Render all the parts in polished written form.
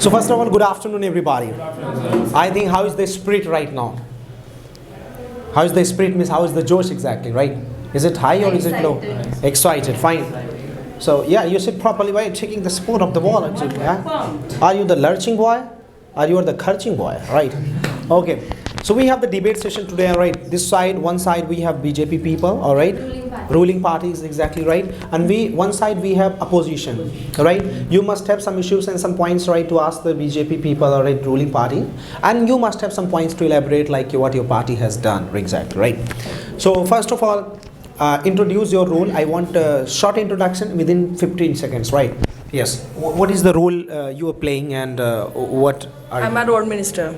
So first of all, good afternoon, everybody. I think how is the spirit right now? How is the spirit means how is the Josh exactly, right? Is it high or is it low? Excited, fine. So yeah, you sit properly by taking the support of the wall actually. Yeah? Are you the lurching boy? Are you the khurching boy? Right. Okay. So we have the debate session today, right? This side, one side we have BJP people, all right? Ruling parties, exactly right. And one side we have opposition, right? You must have some issues and some points, right, to ask the BJP people, all right, ruling party. And you must have some points to elaborate like what your party has done, exactly, right? So first of all, introduce your role. I want a short introduction within 15 seconds, right? Yes. What is the role you are playing and what are I'm a road minister.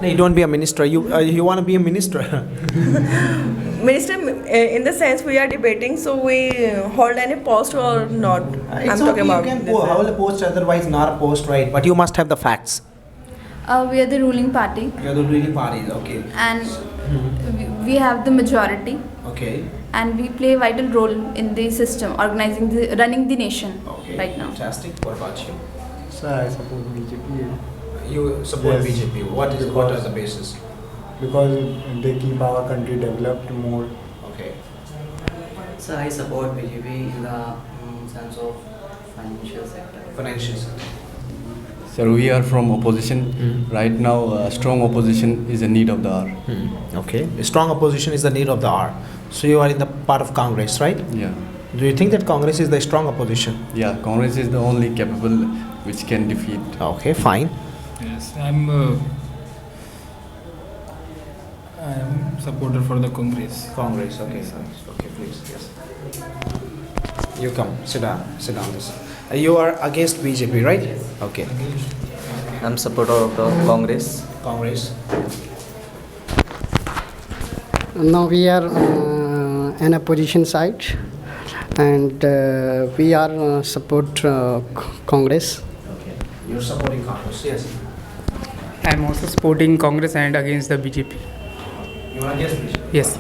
No, you don't be a minister. You want to be a minister. Minister, in the sense we are debating, so we hold any post or not. It's okay, you can hold a post, otherwise not a post, right? But you must have the facts. We are the ruling party. You are the ruling party, okay. And we have the majority. Okay. And we play a vital role in the system, running the nation right now. Fantastic. What about you? Sir, I support BJP You support Yes. BJP. What are the basis? because they keep our country developed more. Okay. So I support BJP in the sense of financial sector. Financials. Sir, we are from opposition. Right now, strong opposition is a need of the hour. Okay. A strong opposition is the need of the hour. So you are in the part of Congress, right? Yeah. Do you think that Congress is the strong opposition? Yeah, Congress is the only capable which can defeat. Okay, fine. Yes, I'm supporter for the Congress. Congress, okay. Yes, sir. Okay, please, yes. You come, sit down this. You are against BJP, right? Okay. I'm supporter of the Congress. Congress. Now we are an opposition side, and we are support Congress. Okay. You're supporting Congress, yes. I'm also supporting Congress and against the BJP. You are against BJP? Yes.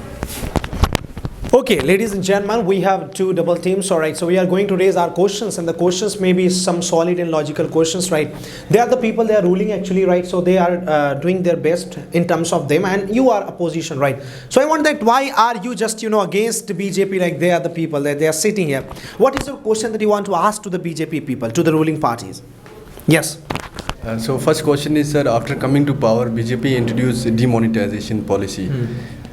Okay, ladies and gentlemen, we have two double teams, all right. So we are going to raise our questions, and the questions may be some solid and logical questions, right? They are the people they are ruling actually, right? So they are doing their best in terms of them, and you are opposition, right? So I want that why are you just against BJP like they are the people that they are sitting here? What is your question that you want to ask to the BJP people, to the ruling parties? Yes. So first question is, sir, after coming to power, BJP introduced a demonetization policy.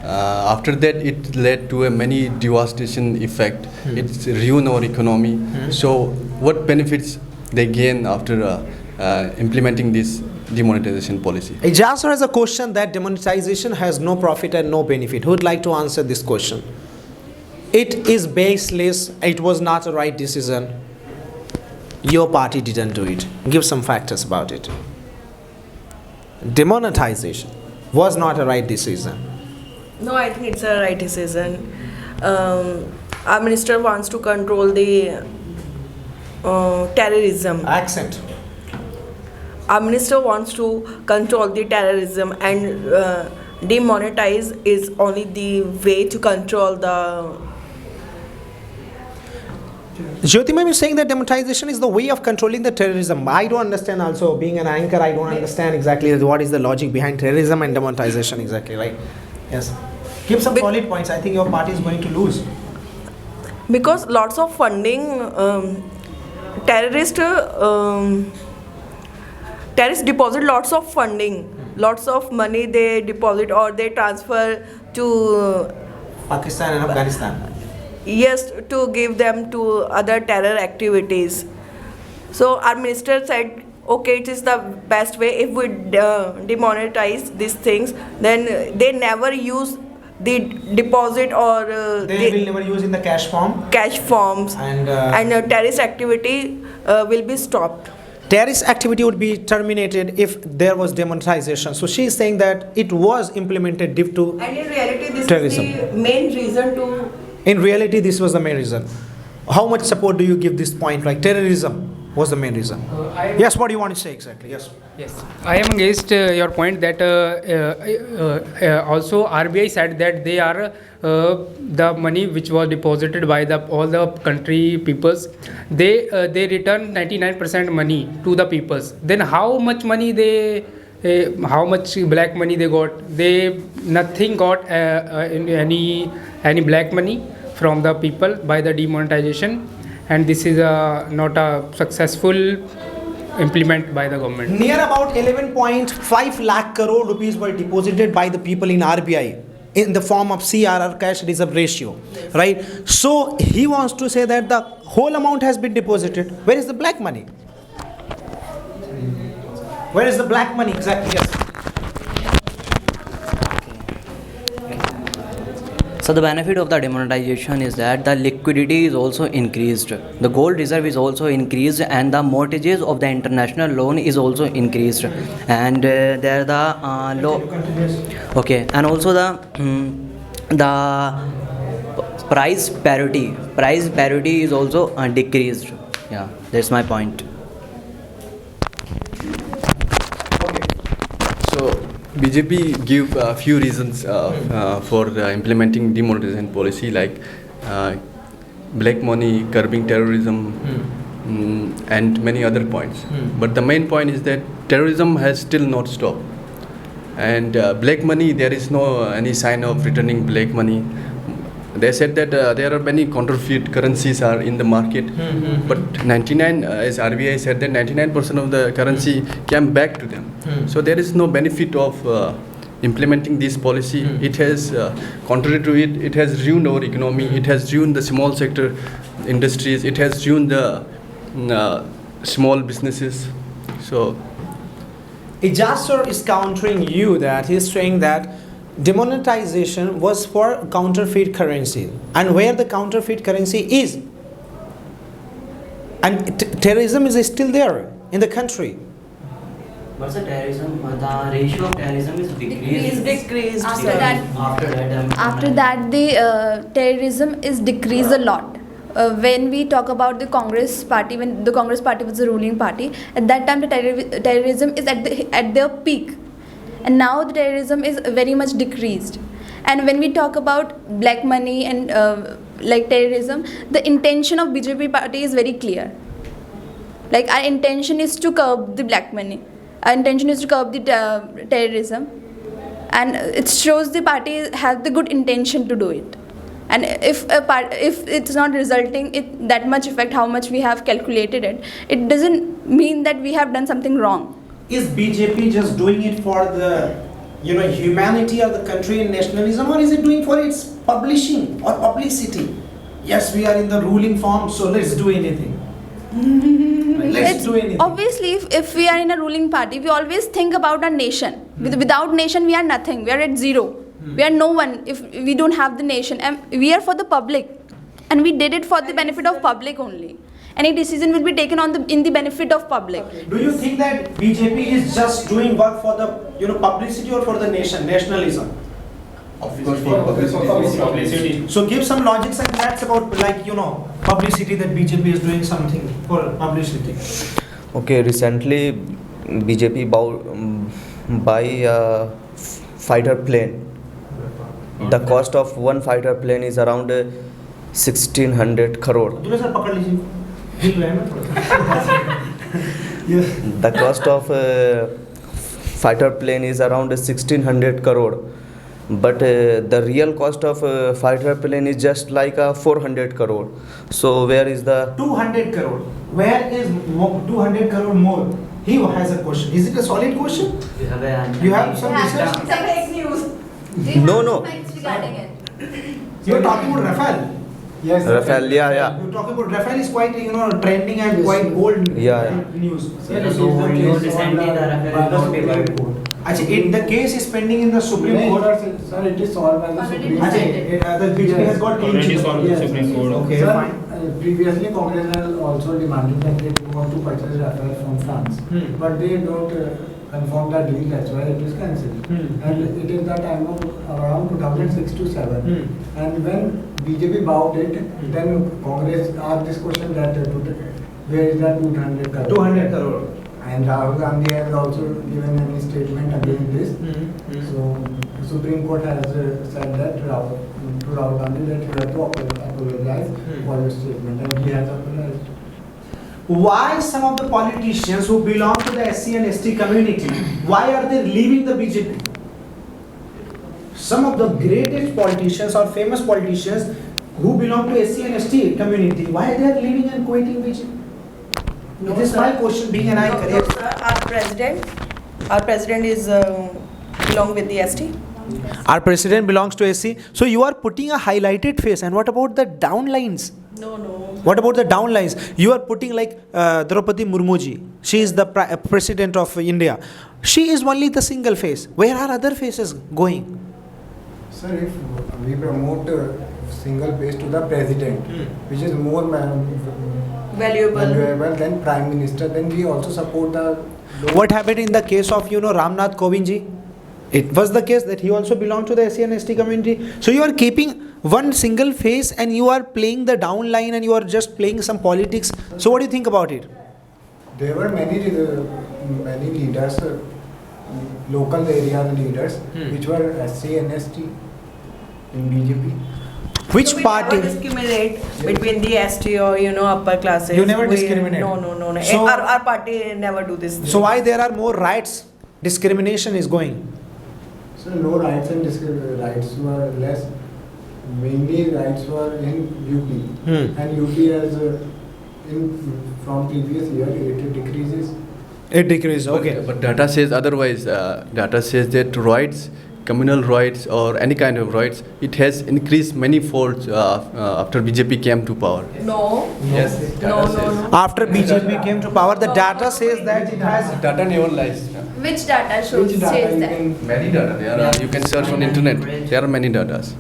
After that, it led to a many devastation effect. It's ruined our economy. So what benefits they gain after implementing this demonetization policy? Ijaz has a question that demonetization has no profit and no benefit. Who would like to answer this question? It is baseless. It was not a right decision. Your party didn't do it. Give some factors about it. Demonetization was not a right decision. No, I think it's a right decision. Our minister wants to control the terrorism. Accent. Our minister wants to control the terrorism, and demonetize is only the way to control the. Jyoti ma'am is saying that demonetization is the way of controlling the terrorism. I don't understand also, being an anchor, I don't understand exactly what is the logic behind terrorism and demonetization exactly, right? Yes. Give some solid points. I think your party is going to lose. Because lots of funding, terrorists deposit lots of funding, lots of money they deposit or they transfer to Pakistan and Afghanistan. yes, to give them to other terror activities. So our minister said, okay, it is the best way if we demonetize these things, then they never use the deposit or They will never use in the cash form. cash forms, And terrorist activity will be stopped. terrorist activity would be terminated if there was demonetization. So she is saying that it was implemented due to. And in reality, this Terrorism. is the main reason to. In reality, this was the main reason. How much support do you give this point, like terrorism? What's the main reason? Yes, what do you want to say exactly? Yes. Yes, I am against your point that also RBI said that they are the money which was deposited by all the country peoples. They return 99% money to the peoples. Then how much money how much black money they got? They nothing got any black money from the people by the demonetization, and this is not a successful implement by the government. Near about 11.5 lakh crore rupees were deposited by the people in RBI in the form of CRR, cash reserve ratio, right? So he wants to say that the whole amount has been deposited. Where is the black money? Where is the black money exactly? Yes. So the benefit of the demonetization is that the liquidity is also increased, the gold reserve is also increased, and the mortgages of the international loan is also increased, and there the low. Okay, and also the price parity is also decreased. Yeah, that's my point. So BJP give a few reasons for implementing demonetization policy, like black money, curbing terrorism, and many other points. But the main point is that terrorism has still not stopped, and black money, there is no any sign of returning black money. They said that there are many counterfeit currencies are in the market, but 99, as RBI said, that 99% of the currency came back to them. So there is no benefit of implementing this policy. It has, contrary to it, it has ruined our economy. It has ruined the small sector industries. It has ruined the small businesses. So Ijaz sir is countering you that he's saying that demonetization was for counterfeit currency, and where the counterfeit currency is, and terrorism is still there in the country. But the terrorism, the ratio of terrorism is decreased. After that the terrorism is decreased a lot. When we talk about the Congress party, when the Congress party was the ruling party, at that time the terrorism is at their peak, and now the terrorism is very much decreased. And when we talk about black money and like terrorism, the intention of BJP party is very clear. Like, our intention is to curb the black money. Our intention is to curb the terrorism, and it shows the party have the good intention to do it. And if it's not resulting that much effect, how much we have calculated it, it doesn't mean that we have done something wrong. Is BJP just doing it for the humanity of the country and nationalism, or is it doing for its publishing or publicity? Yes, we are in the ruling form, so let's do anything. Let's do anything. Obviously, if we are in a ruling party, we always think about our nation. Without nation, we are nothing. We are at zero. We are no one if we don't have the nation. And we are for the public, and we did it for the benefit of public only. Any decision will be taken in the benefit of public. Do you think that BJP is just doing work for the publicity or for the nationalism? of course for publicity. So give some logics and facts about publicity, that BJP is doing something for publicity. Okay, recently BJP buy a fighter plane. The cost of one fighter plane is around 1600 crore. The cost of fighter plane is around 1600 crore. But the real cost of fighter plane is just like 400 crore. So where is the 200 crore? Where is 200 crore more? He has a question. Is it a solid question? You have some research? It's a fake news. No. Regarding it. You're talking about Rafale. Yes. Rafale, yeah. You're talking about Rafale is quite trending and quite old news. Actually, the case is pending in the Supreme Court. Sir, it is solved by the Supreme Court. The BJP has got Already solved the Supreme Court. Okay, Sir, fine. previously Congress has also demanded that they want to purchase Rafale from France, but they don't confirm that deal. That's why it is cancelled. And it is the time of around 2006 to 7. And when BJP bought it, then Congress asked this question that where is that 200 crore? 200 crore. And Rahul Gandhi has also given any statement against this. So Supreme Court has said that to Rahul Gandhi that you have to apologize for your statement, and he has apologized. Why some of the politicians who belong to the SC and ST community, why are they leaving the BJP? Some of the greatest politicians or famous politicians who belong to SC and ST community, why they are leaving and quitting BJP? No, This is sir. my question, being an I No, correct. sir, our president is belong with the ST. Our president belongs to SC. So you are putting a highlighted face. And what about the downlines? No. What about the downlines? You are putting like Draupadi Murmuji. She is the president of India. She is only the single face. Where are other faces going? Sir, if we promote single face to the president, which is more valuable than prime minister, then we also support the. What happened in the case of Ramnath Kovind ji? It was the case that he also belonged to the SC and ST community. So you are keeping one single face and you are playing the downline and you are just playing some politics. So what do you think about it? There were many leaders, local area leaders, which were SC and ST in BJP. Which So we party? never discriminate between the ST or upper classes. You never We- discriminate? No. So- our party never do this. So why there are more riots? Discrimination is going. So no rights and rights were less. Mainly rights were in UP, and UP has from previous year it decreases. It decreases. Okay. But data says otherwise. Data says that rights, communal rights or any kind of rights, it has increased many folds after BJP came to power. No. Yes. No. After BJP came to power, the data says that it has. Data never lies. Which data shows Which data says you that? can Many data. There are. You can search on internet. There are many datas.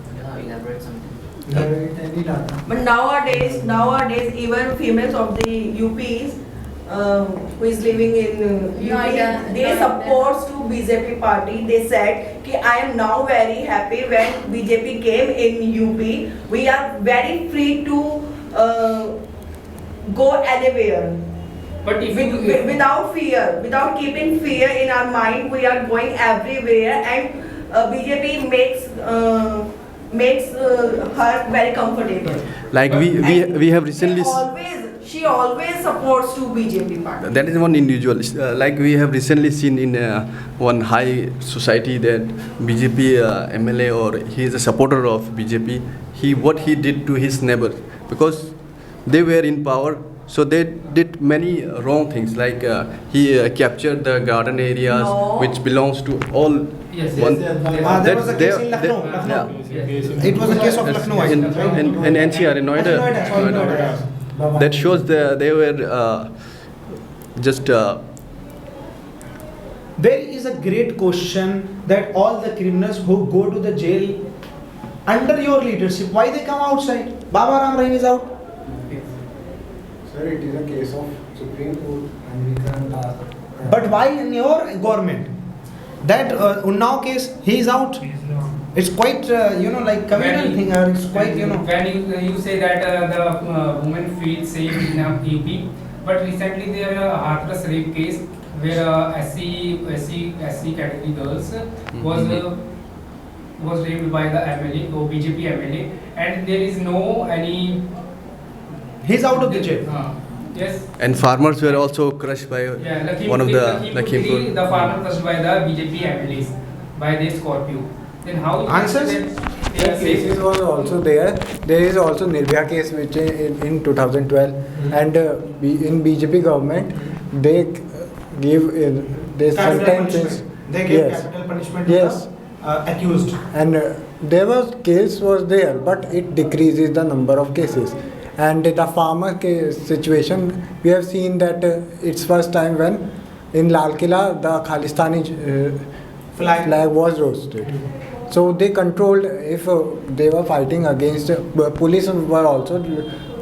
any data? But nowadays, even females of the UPs who is living in UP, they support to BJP party. They said, "Ki I am now very happy when BJP came in UP. We are very free to go anywhere." But if you Without fear, without keeping fear in our mind, we are going everywhere, and BJP makes her very comfortable. Like we have recently. She always supports to BJP party. That is one individual. Like we have recently seen in one high society that BJP MLA or he is a supporter of BJP. What he did to his neighbor, because they were in power, so they did many wrong things. Like he captured the garden areas which belongs to all. Yes. There was a case in Lucknow. It was a case of Lucknow. I think, right? in NCR, in Noida. Noida. That shows they were just. There is a great question that all the criminals who go to the jail under your leadership, why they come outside? Baba Ram Rahim is out. Sir, it is a case of Supreme Court, and we can't ask. But why in your government? That Unnao case, he is out. It's quite, like communal thing, or it's quite, When you say that the women feel safe in UP, but recently there a Hathras rape case where SC category girls was raped by the MLA or BJP MLA, and there is no any. he's out of the jail. Yes. And farmers were also crushed by one of the Lakhimpur. The farmer crushed by the BJP MLAs by their Scorpio. Then how? Answers? That cases was also there. There is also Nirbhaya case which in 2012, and in BJP government they give they sometimes They gave capital punishment to yes, the accused. and there was case was there, but it decreases the number of cases. And the farmer case situation, we have seen that it's first time when in Lal Killa the Khalistani flag was roasted. So they controlled if they were fighting against police were also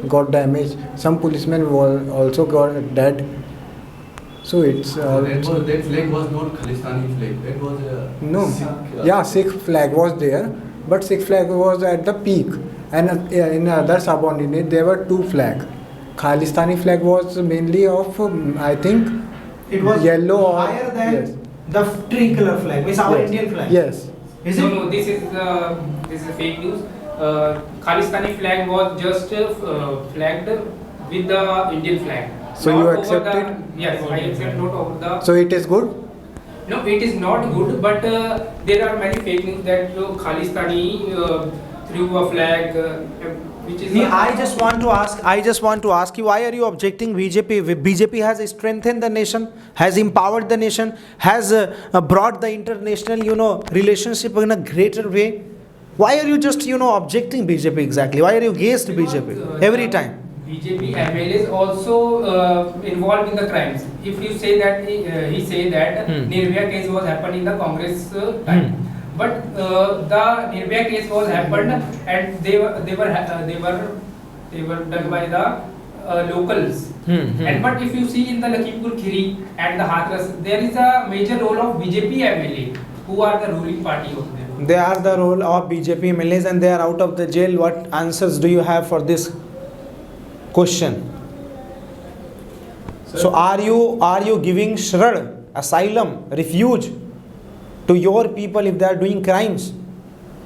got damaged. Some policemen were also got dead. So it's that flag was not Khalistani flag. That was no, Sikh, Sikh flag was there, but Sikh flag was at the peak, and in other subordinate there were two flags, Khalistani flag was mainly of, I think, It was yellow or higher than yes. the tricolor flag, means our Yes. Indian flag. Yes. Is No, it? no, this is fake news. Khalistani flag was just flagged with the Indian flag. So Not you over accept the- it? Yes, I accept not over the. So it is good. No, it is not good, but there are many fake news that Khalistani threw a flag, which is. I just want to ask you, why are you objecting BJP? BJP has strengthened the nation, has empowered the nation, has brought the international, relationship in a greater way. Why are you just, objecting BJP exactly? Why are you against BJP every time? BJP MLAs also involved in the crimes. If you say that he say that Nirbhaya case was happened in the Congress time, but the Nirbhaya case was happened and they were done by the locals. And but if you see in the Lakhimpur Kheri and the Hathras, there is a major role of BJP MLA who are the ruling party of them. They are the role of BJP MLAs and they are out of the jail. What answers do you have for this question? So are you giving shrad, asylum, refuge to your people if they are doing crimes?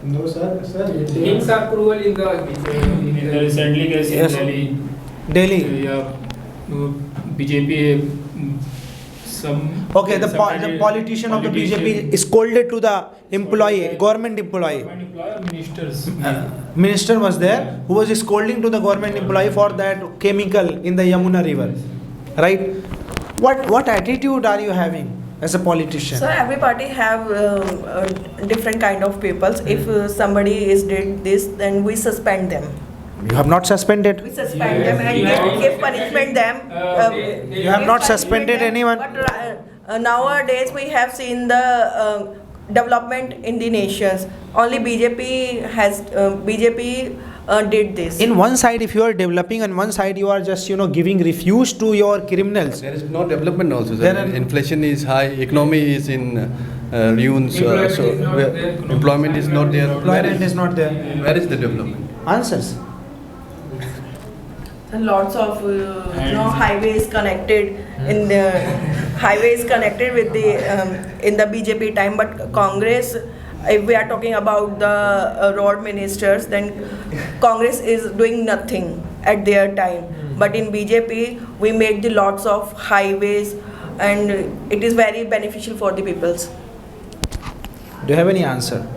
No, sir. Things are cruel in the In the recently case Yes. in Delhi. yeah, BJP some. Okay, the some politician of the BJP scolded to the employee, government employee. Employer ministers. Minister was there who was scolding to the government employee for that chemical in the Yamuna river. Right? What attitude are you having as a politician? So every party have different kind of peoples. If somebody is did this, then we suspend them. You have not suspended. We suspend them and give punishment them. You have not suspended anyone. But nowadays we have seen the development in the nations. Only BJP has did this. In one side, if you are developing, on one side you are just giving refuge to your criminals. There is no development also. There Sir. are- Inflation is high, economy is in ruins. Employment is not where- there. employment is not there. Employment is not there. Where is the development? Answers. Lots of highways connected in the highways connected with the in the BJP time, but Congress, if we are talking about the road ministers, then Congress is doing nothing at their time. But in BJP we make the lots of highways and it is very beneficial for the peoples. Do you have any answer?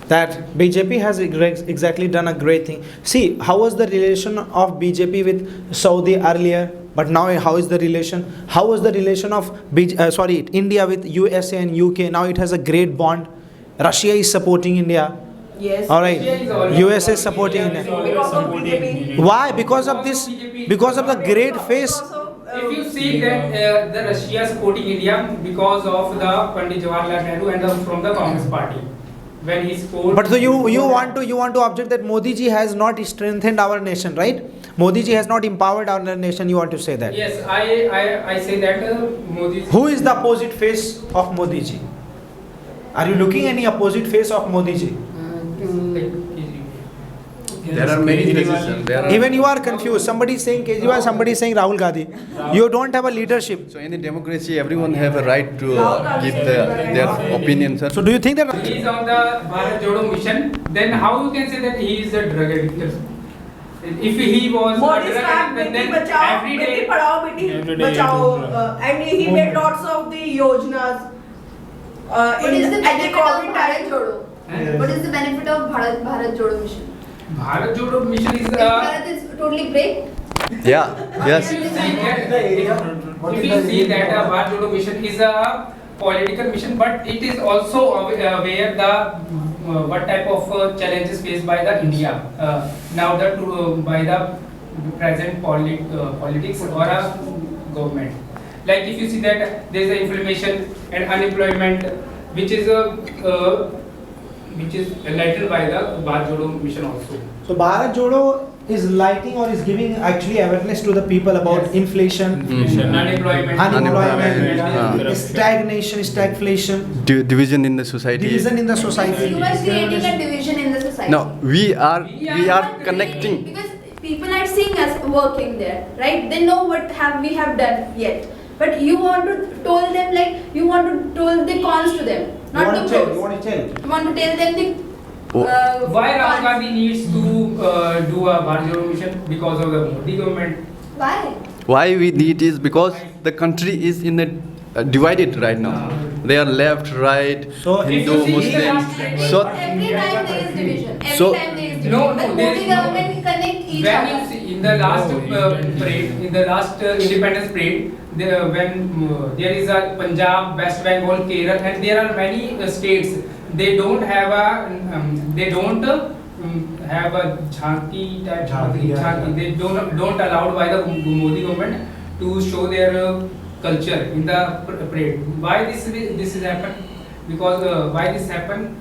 That BJP has exactly done a great thing. See, how was the relation of BJP with Saudi earlier? But now how is the relation? How was the relation of India with USA and UK? Now it has a great bond. Russia is supporting India. Yes. All right. Russia is always USA is supporting supporting India. India. Because of BJP. Why? Because of this. Because of the great face. If you see that the Russia supporting India because of the Pandit Jawaharlal Nehru and from the Congress party, when he scored. But so you want to object that Modi ji has not strengthened our nation, right? Modi ji has not empowered our nation. You want to say that? Yes, I say that Modi. Who is the opposite face of Modi ji? Are you looking any opposite face of Modi ji? There are many places, sir. There are Even you are confused. Somebody is saying Kejriwal, somebody is saying Rahul Gandhi. You don't have a leadership. So in a democracy, everyone have a right to give their opinion, sir. So do you think that? He is on the Bharat Jodo mission. Then how you can say that he is a drug addict? If he was Modi a drug start addict, Beti then Bachao, every Beti day. Padhao, Beti Every day Bachao, and he made lots of the yojnas. What is the At the benefit of COVID Bharat time. Jodo? What is the benefit of Bharat Jodo mission? Bharat Jodo mission is. If Bharat is totally great. Yeah, yes. If you see that Bharat Jodo mission is a political mission, but it is also where the what type of challenges faced by the India now by the present politics or a government. Like if you see that there is a inflation and unemployment, which is lightened by the Bharat Jodo mission also. So Bharat Jodo is lighting or is giving actually awareness to the people about inflation, Unemployment. unemployment, stagnation, stagflation, Division in the society. division in the society. You are creating a division in the society. No, we are connecting. Because people are seeing us working there, right? They know what we have done yet. But you want to told them like you want to told the cons to them, not the pros. You want to tell. You want to tell them the Why Rahul cons. Gandhi needs to do a Bharat Jodo mission? Because of the Modi government. Why? Why we need is because the country is in a divided right now. They are left, right, So Hindu, if you see the Muslim. last- So Every time there is division. Every So- time there is division. No, But there Modi is no- government connect each When other. you see in the last parade, in the last independence parade, when there is a Punjab, West Bengal, Kerala, and there are many states. They don't have a have a jhanki type. Jhanki. They don't allowed by the Modi government to show their culture in the parade. Why this is happened? Because why this happened?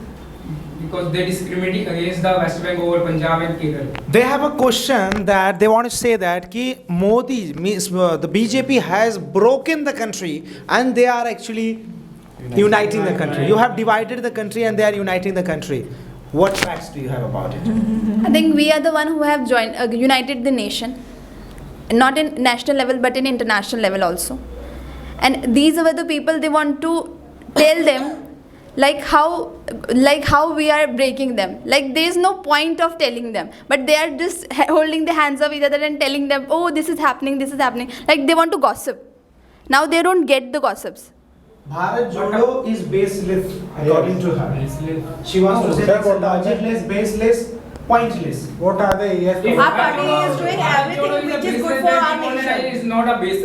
Because they discriminate against the West Bengal, Punjab, and Kerala. they have a question that they want to say that ki Modi means the BJP has broken the country and they are actually uniting the country. You have divided the country and they are uniting the country. What facts do you have about it? I think we are the one who have joined, united the nation, not in national level but in international level also. And these are the people they want to tell them like how we are breaking them. Like there is no point of telling them, but they are just holding the hands of each other and telling them, oh, this is happening, this is happening. Like they want to gossip. Now they don't get the gossips. Bharat Jodo is baseless according to her. She wants to say Sir, it's what- logicless, baseless, pointless. What are the yes? If Our I party talk is doing about everything Bharat Jodo which a is good business, for then our demonetization nation. is not a base,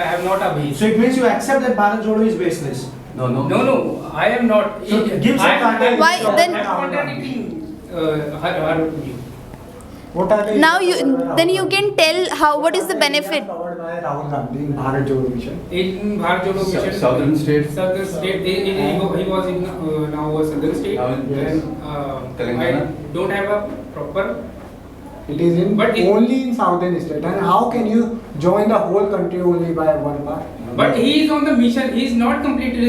have not a base. So it means you accept that Bharat Jodo is baseless. no. No, I am not. So give some context. Why then- I'm contradicting her view. What are the Now then you can tell how what is the benefit. covered by Rahul Gandhi in Bharat Jodo mission? In Bharat Jodo mission, Southern states. Southern state, he was in now a southern state. Now in- Then I Telangana. don't have a proper. It is in But it- only in southern state. And how can you join the whole country only by one part? But he is on the mission. He is not completed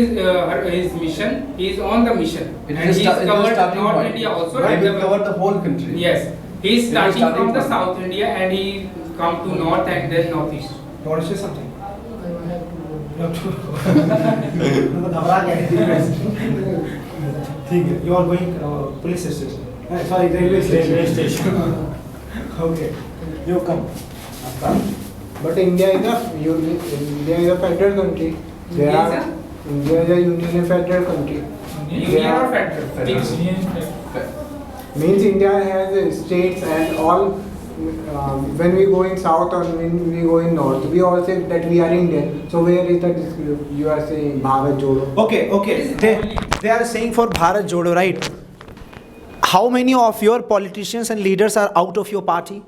his mission. He is on the mission, It and is he a is it is a covered starting North point. India also. They and will the- cover the whole country. Yes, he is It is starting starting from the point. South India and he come to North and then Northeast. You want to say something? You are going police station. Sorry, railway station. Okay, you come. But India is a federal country. There India is are India is a union and federal country. Union or federal? Federal. Means India has states and all. When we go in south or when we go in north, we all say that we are Indian. So where is the you are saying Bharat Jodo? Okay. They are saying for Bharat Jodo, right? How many of your politicians and leaders are out of your party?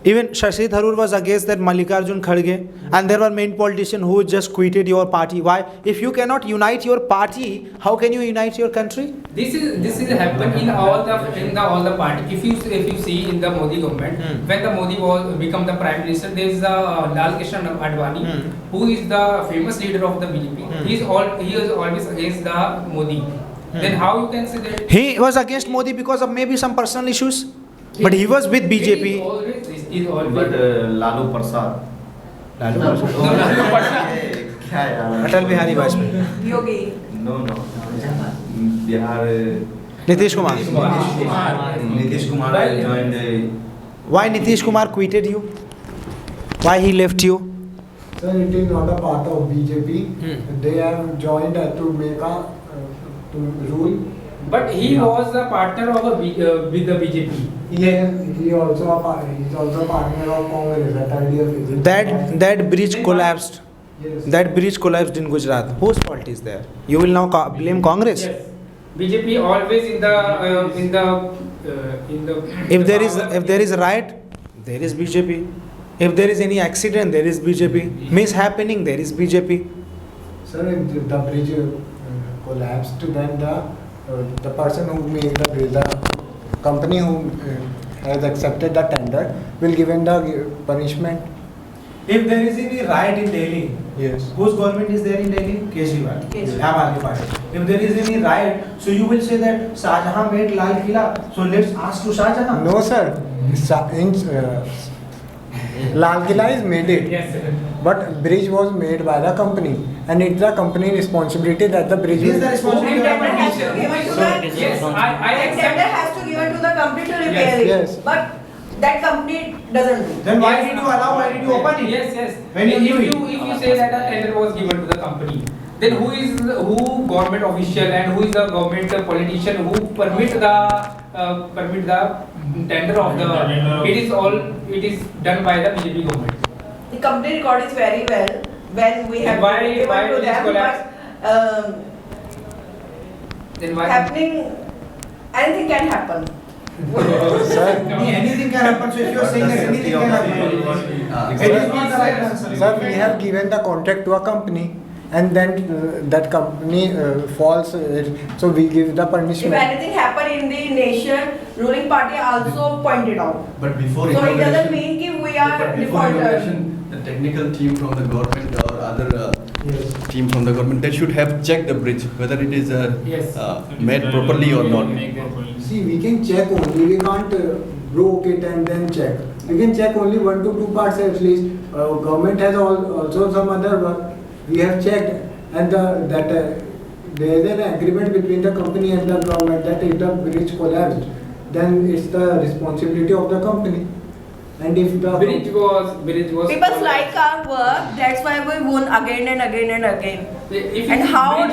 Even Shashi Tharoor was against that Mallikarjun Kharge, and there were many politicians who just quitted your party. Why? If you cannot unite your party, how can you unite your country? This is happen in all the party. If you see in the Modi government, when the Modi was become the prime minister, there is Lal Krishna Advani, who is the famous leader of the BJP. He is always against the Modi. Then how you can say that? He was against Modi because of maybe some personal issues, but he was with BJP. He is always. But Lalu Prasad. क्या यार? Atal Bihari Vajpayee. Yogi. No. Bihar. Nitish Kumar. Nitish Kumar joined. Why Nitish Kumar quitted you? Why he left you? Sir, it is not a part of BJP. They have joined to make a to rule. But he was a partner of with the BJP. He also a partner of Congress at IDF. That bridge collapsed. Yes. That bridge collapsed in Gujarat. Whose fault is there? You will now blame Congress. Yes. BJP always in the If there is a riot, there is BJP. If there is any accident, there is BJP. Mishappening, there is BJP. Sir, if the bridge collapsed, then the person who made the bridge, the company who has accepted the tender, will given the punishment. If there is any riot in Delhi, Yes. whose government is there in Delhi? Kejriwal. Aam Aadmi Party. If there is any riot, so you will say that Shah Jahan made Lal Killa, so let's ask to Shah Jahan. No, sir. Lal Killa is made it. Yes, sir. But bridge was made by the company, and it's the company responsibility that the bridge This is is. the responsibility of the Tender has to company. give it to the Yes, I tender accept. has to give it to the company to repair it. Yes. But that company doesn't do. Then why did you allow? Why did you open it? Yes, yes. When you knew it. If you say that a tender was given to the company, then who government official and who is the government politician who permit the tender of the? It is done by the BJP government. The company record is very well when we have Why- given why to this them, collapse? but Then why? happening, anything can happen. Anything can happen. So if you are saying that anything can happen, it is not the right answer. Sir, we have given the contract to a company, and then that company falls. So we give the If punishment. anything happen in the nation, ruling party also pointed out. But before So it doesn't inauguration, mean कि we are but before defaulters. inauguration, the technical team from the government or other team from the government, they should have checked the bridge whether it is Yes. made properly or not. See, we can check only. We can't broke it and then check. We can check only 1 to 2 parts at least. Government has also some other work. We have checked, and there is an agreement between the company and the government that if the bridge collapsed, then it's the responsibility of the company. And if the Bridge was. People like our work, that's why we won again and again and again. If And how-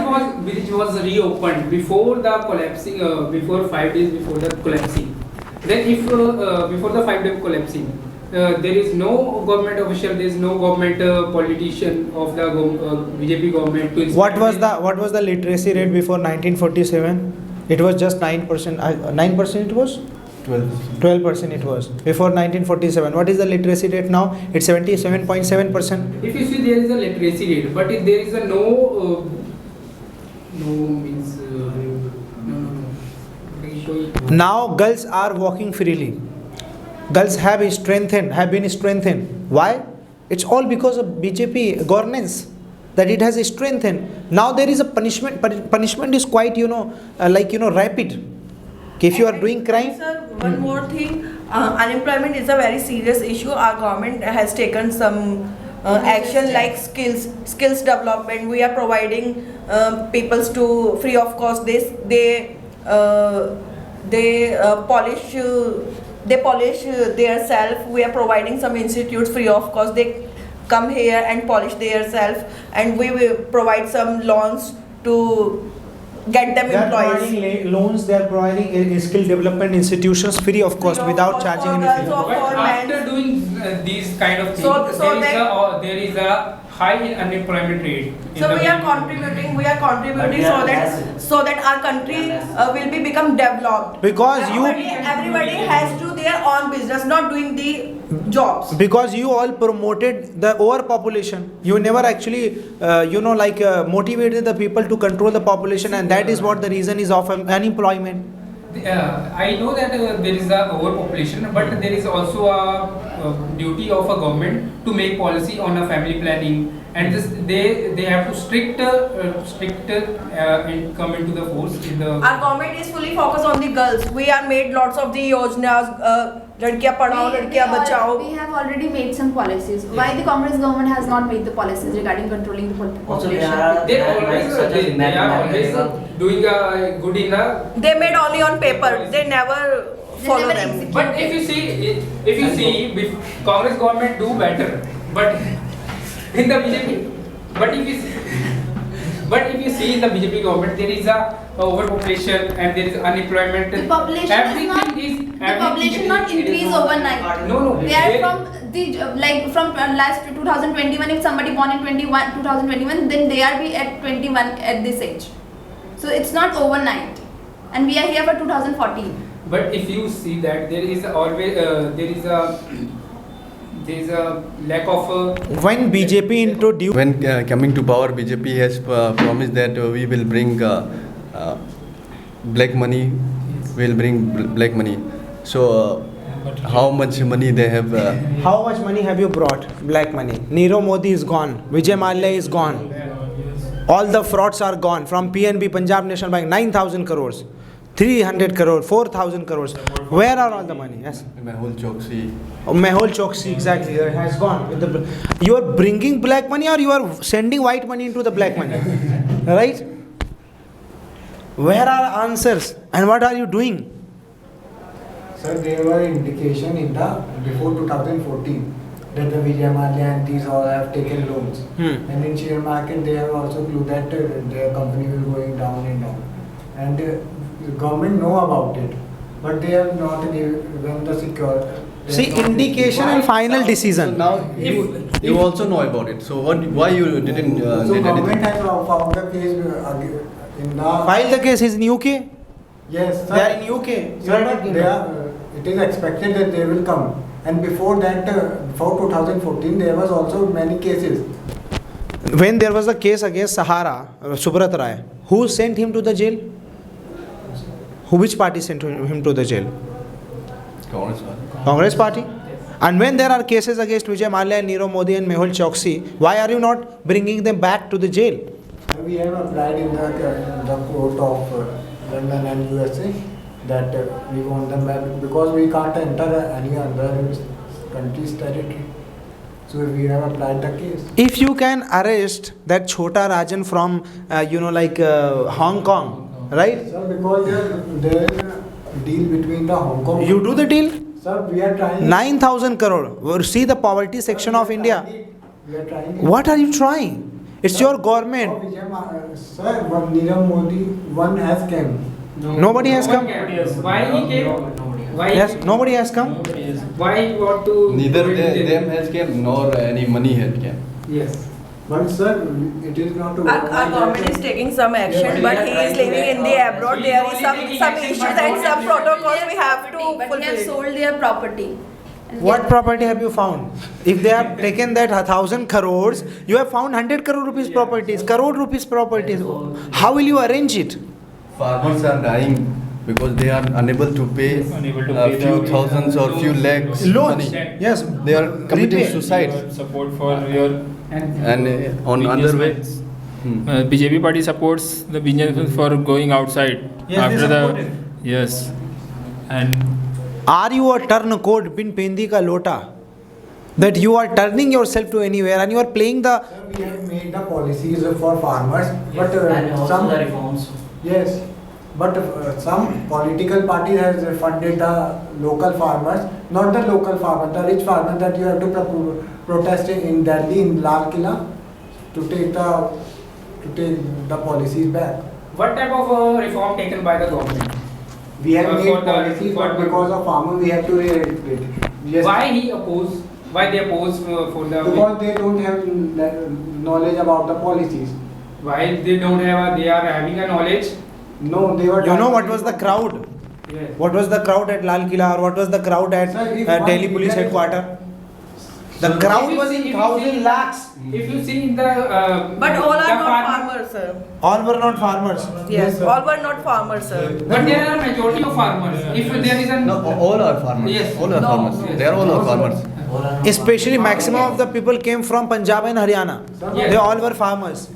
bridge was reopened before the collapsing, before 5 days before the collapsing, then if before the 5 day collapsing, there is no government official, there is no government politician of the BJP government to. What was the literacy rate before 1947? It was just 9%. 9% it was. 12% it was before 1947. What is the literacy rate now? It's 77.7%. If you see, there is a literacy rate, but if there is a no means no. Now girls are walking freely. Girls have been strengthened. Why? It's all because of BJP governance that it has strengthened. Now there is a punishment. Punishment is quite rapid. If you are doing crime. Sir, one more thing, unemployment is a very serious issue. Our government has taken some action like skills development. We are providing peoples to free of cost. They polish their self. We are providing some institutes free of cost. They come here and polish their self, and we will provide some loans to get them They are employees. providing loans, they are providing skill development institutions free of cost without charging any fee. So But for after men- doing these kind of things, So there is a high unemployment rate. in So the we are BJP. contributing so that our country will become developed. Because everybody has to their own business, not doing the jobs. Because you all promoted the overpopulation. You never actually, motivated the people to control the population, and that is what the reason is of unemployment. I know that there is a overpopulation, but there is also a duty of a government to make policy on a family planning, and they have to strict and come into the force in the. Our government is fully focused on the girls. We are made lots of the yojanas, ladkiyan padhao, ladkiyan bachao. We have already made some policies. Why the Congress government has not made the policies regarding controlling the population? They are always doing a good in a. They made only on paper. They never follow never them. execute. But if you see, Congress government do better, but in the BJP, but if you see in the BJP government, there is a overpopulation and there is unemployment. The population not increase overnight. No. They are from last 2021. If somebody born in 2021, then they are be at 21 at this age. So it's not overnight, and we are here for 2014. But if you see that there is always there is a lack of. When BJP introduced. When coming to power, BJP has promised that we will bring black money. We'll bring black money. So how much money they have? How much money have you brought? Black money. Nirav Modi is gone. Vijay Mallya is gone. All the frauds are gone from PNB, Punjab National Bank, 9,000 crores. 300 crore, 4,000 crores. Where are all the money? Yes. Mehul Choksi. Mehul Choksi, exactly, has gone. With the, you are bringing black money or you are sending white money into the black money? Right? Where are answers and what are you doing? Sir, there were indication in the before 2014 that the Vijay Mallya and these all have taken loans. And in share market they have also clue that their company will going down and down. And the government know about it, but they have not given the security. See, indication and final decision. So now you also know about it. So why you didn't So did government anything? has found the case in the File the case is in UK. Yes, sir. They are in UK. Sir, but they are, it is expected that they will come. And before that, before 2014, there was also many cases. When there was a case against Sahara, Subrat Rai, who sent him to the jail? Which party sent him to the jail? Congress party. And when there are cases against Vijay Mallya, Nirav Modi and Mehul Choksi, why are you not bringing them back to the jail? We have applied in the court of London and USA that we want them back because we can't enter any other country's territory. So we have applied the case. If you can arrest that Chota Rajan from, Hong Kong, right? Sir, because there is a deal between the Hong Kong. You do the deal? Sir, we are trying. 9,000 crore. See the poverty section of India. We are trying. What are you trying? It's your government. Sir, Nirav Modi, one has come. Nobody has come. Why he came? Why? Yes, nobody has come. Why you want to? Neither them has came nor any money has came. Yes. But sir, it is not to Our government is taking some action, but he is living in the abroad. There is some issues and some protocols we have to But they have fulfill. sold their property. And What they- property have you found? If they have taken that 1,000 crores, you have found 100 crore rupees properties, crore rupees properties. How will you arrange it? Farmers are dying because they are unable to pay Unable to a pay few the thousands or few lakhs Loans. money. Yes. They are committing Repay. suicide Support for your and on other way. businessmen. BJP party supports the businessmen for going outside Yes, they after support the it. yes, and Are you a turncoat bin pendi ka lota? That you are turning yourself to anywhere and you are playing the. We have made the policies for farmers, but some reforms. yes, but some political parties has funded the local farmers, not the local farmers, the rich farmers that you have to protest in Delhi in Lal Killa to take the policies back. What type of reform taken by the government? We have For made the- policies, for but the- because of farmer, we have to react it. Yes. Why he oppose? Why they oppose for the? Because they don't have knowledge about the policies. Why they don't have? They are having a knowledge. No, they were. You know what was the crowd? Yes. What was the crowd at Lal Killa or what was the crowd at Sir, if Delhi one Police leader is- Headquarters? The crowd was in thousand lakhs. If you see in the. But all are the not farmer- farmers, sir. All were not farmers. Yes, all were not farmers, sir. But there are majority of farmers. If there is an. No, all are farmers. Yes. All are No. farmers. Yes. They are all are farmers. Especially maximum of the people came from Punjab and Haryana. Yes. They all were farmers.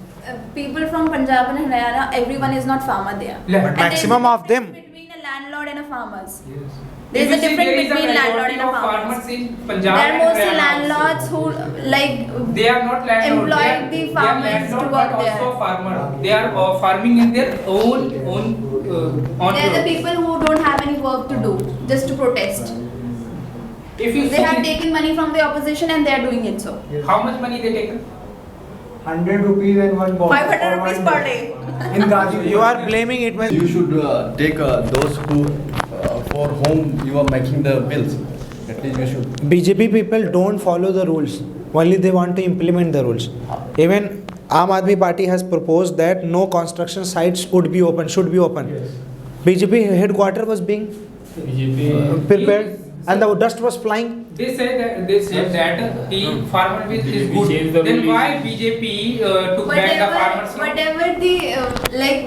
People from Punjab and Haryana, everyone is not farmer there. Yeah. But And there is maximum a of them. difference between a landlord and a farmers. If There is you a see, difference there is between landlord majority and a of farmers. farmers in Punjab. There are and mostly Haryana landlords also. who like They are not landlords. employ They are- the they are farmers landlord, to but work there. also farmer. They are farming in their own on. They are the people who don't have any work to do, just to protest. If you They have see taken money from the opposition and they are doing it so. how much money they taken. 100 rupees and one bottle. 500 for rupees one per day. day. In Ghazi. You are blaming it when You should take those who for whom you are making the bills. At least you should. BJP people don't follow the rules. Only they want to implement the rules. Even Aam Aadmi Party has proposed that no construction sites would be open, should be open. BJP headquarters was being BJP prepared and the dust was flying. They said that the farmer bill is We changed the good. Then rule. why BJP took back the farmers? Whatever the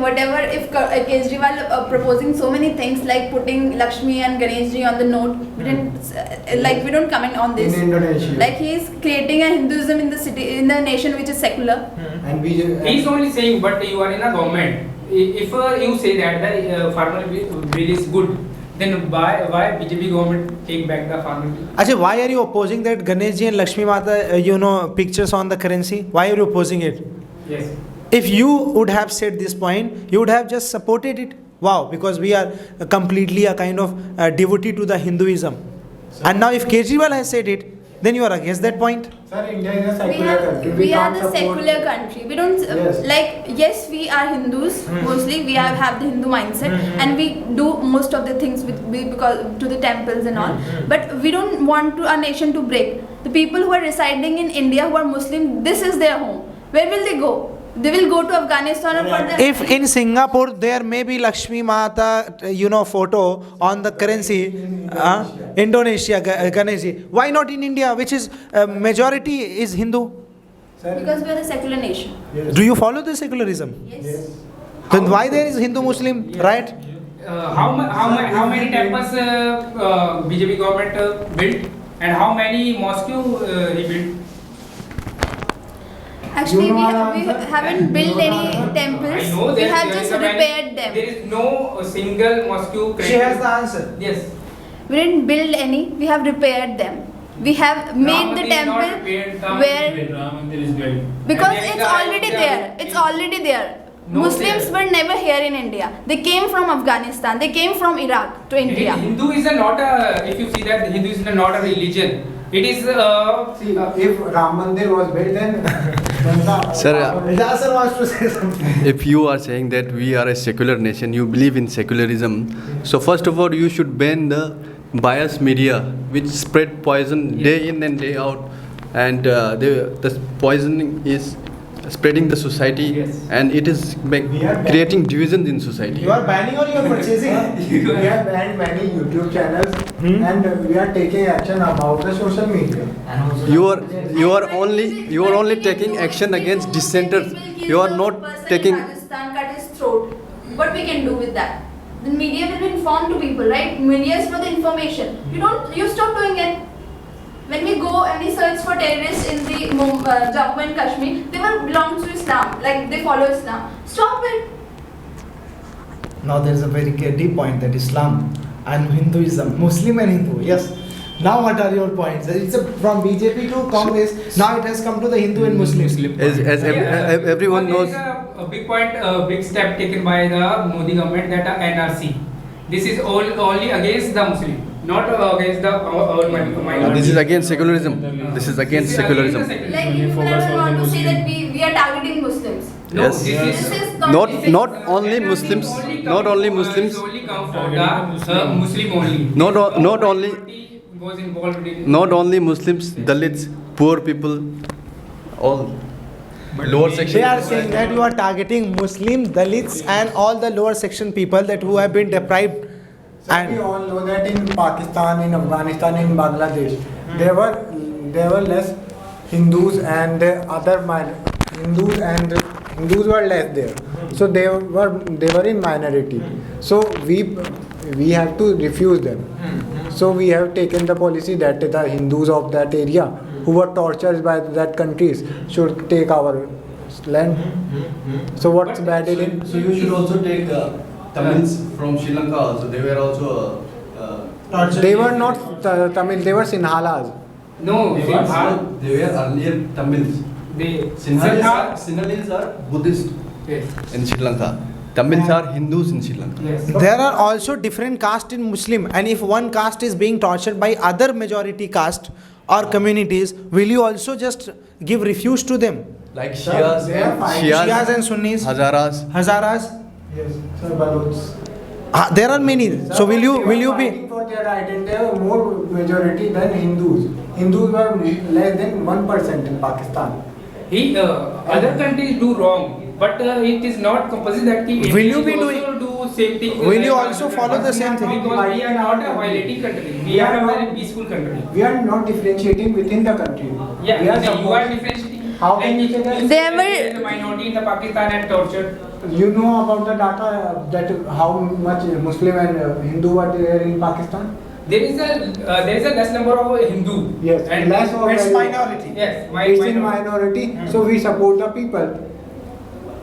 whatever if Kejriwal proposing so many things like putting Lakshmi and Ganesh ji on the note, we didn't we don't comment on this. In Indonesia. Like he is creating a Hinduism in the city in the nation which is secular. And we He is only saying, but you are in a government. if you say that the farmer bill is good, then why BJP government take back the farmer bill? Ajay, why are you opposing that Ganesh ji and Lakshmi Mata, pictures on the currency? Why are you opposing it? Yes. If you would have said this point, you would have just supported it. Wow, because we are completely a kind of devotee to the Hinduism. And now if Kejriwal has said it, then you are against that point. Sir, India is a secular country. We are can't the support- secular country. We don't Yes. yes, we are Hindus mostly. We have the Hindu mindset, and we do most of the things because to the temples and all. But we don't want our nation to break. The people who are residing in India who are Muslim, this is their home. Where will they go? They will go to Afghanistan or for the. If in Singapore there may be Lakshmi Mata, photo on the currency, Indonesia, Ganesh ji, why not in India, which is majority is Hindu? Because we are the secular nation. Do you follow the secularism? Yes. Then why there is Hindu-Muslim, right? How many temples BJP government built, and how many mosques he built? Actually, we haven't built any temples. I know We that have there just is repaired them. There is no single mosque. the answer. Yes. We didn't build any. We have repaired them. We have made the temple where because And there is it's the already Ayodhya. there. It's already there. No, Muslims there. were never here in India. They came from Afghanistan. They came from Iraq to India. Hindu is not a. If you see that Hindu is not a religion. It is. See, if Ram Mandir was built, then Sir, Dasar wants to say something. if you are saying that we are a secular nation, you believe in secularism, so first of all, you should ban the biased media which spread poison day in and day out, and the poisoning is spreading the society, Yes. and it is We are creating divisions in society. You are banning or you are purchasing? we have banned many YouTube channels and we are taking action about the social media. You are only taking action against dissenters. You are not taking. Pakistan cut his throat. What we can do with that? The media will be informed to people, right? Media is for the information. You stop doing it. When we go and we search for terrorists in the Jammu and Kashmir, they will belong to Islam, like they follow Islam. Stop it. Now there is a very deep point that Islam and Hinduism, Muslim and Hindu, yes. Now what are your points? It's from BJP to Congress. Now it has come to the Hindu and Muslim. As everyone knows. There is a big point, a big step taken by the Modi government, that NRC. This is only against the Muslim, not against the minority. This is against secularism. This is against secularism. Like people never want to say that we are targeting Muslims. No, Yes. This is Not only Muslims. Not only Muslims. Only come from the Muslim only. Not only. Was involved in. Not only Muslims, Dalits, poor people, all lower section. They are saying that you are targeting Muslims, Dalits and all the lower section people that who have been deprived. So we all know that in Pakistan, in Afghanistan, in Bangladesh, there were less Hindus and Hindus were less there. So they were in minority. So we have to refuse them. So we have taken the policy that the Hindus of that area who were tortured by that countries should take our land. So what's bad in it? So you should also take Tamils from Sri Lanka also. They were also. They were not Tamil, they were Sinhalas. No, They were earlier Tamils. Sinhalese are Buddhist Yes. in Sri Lanka. Tamils are Hindus in Sri Lanka. Yes. There are also different castes in Muslim, and if one caste is being tortured by other majority caste or communities, will you also just give refuge to them? Like Shias, Shias and Sunnis, Hazaras. Hazaras. Yes, sir, Balochs. There are many. So will you be? Fighting for their right, and they were more majority than Hindus. Hindus were less than 1% in Pakistan. Other countries do wrong, but it is not compulsory that Will you be also do same thing. Will you also follow the same thing? Because we are not a violating country. We are a very peaceful country. We are not differentiating within the country. Yeah, we are then you are supposed- differentiating. How can Like you if say that? you There say were- there is a minority in the Pakistan and tortured. You know about the data that how much Muslim and Hindu are there in Pakistan? There is a less number of Hindu. Yes, and less of It's value. minority. Yes, It's in minority, so we support the people.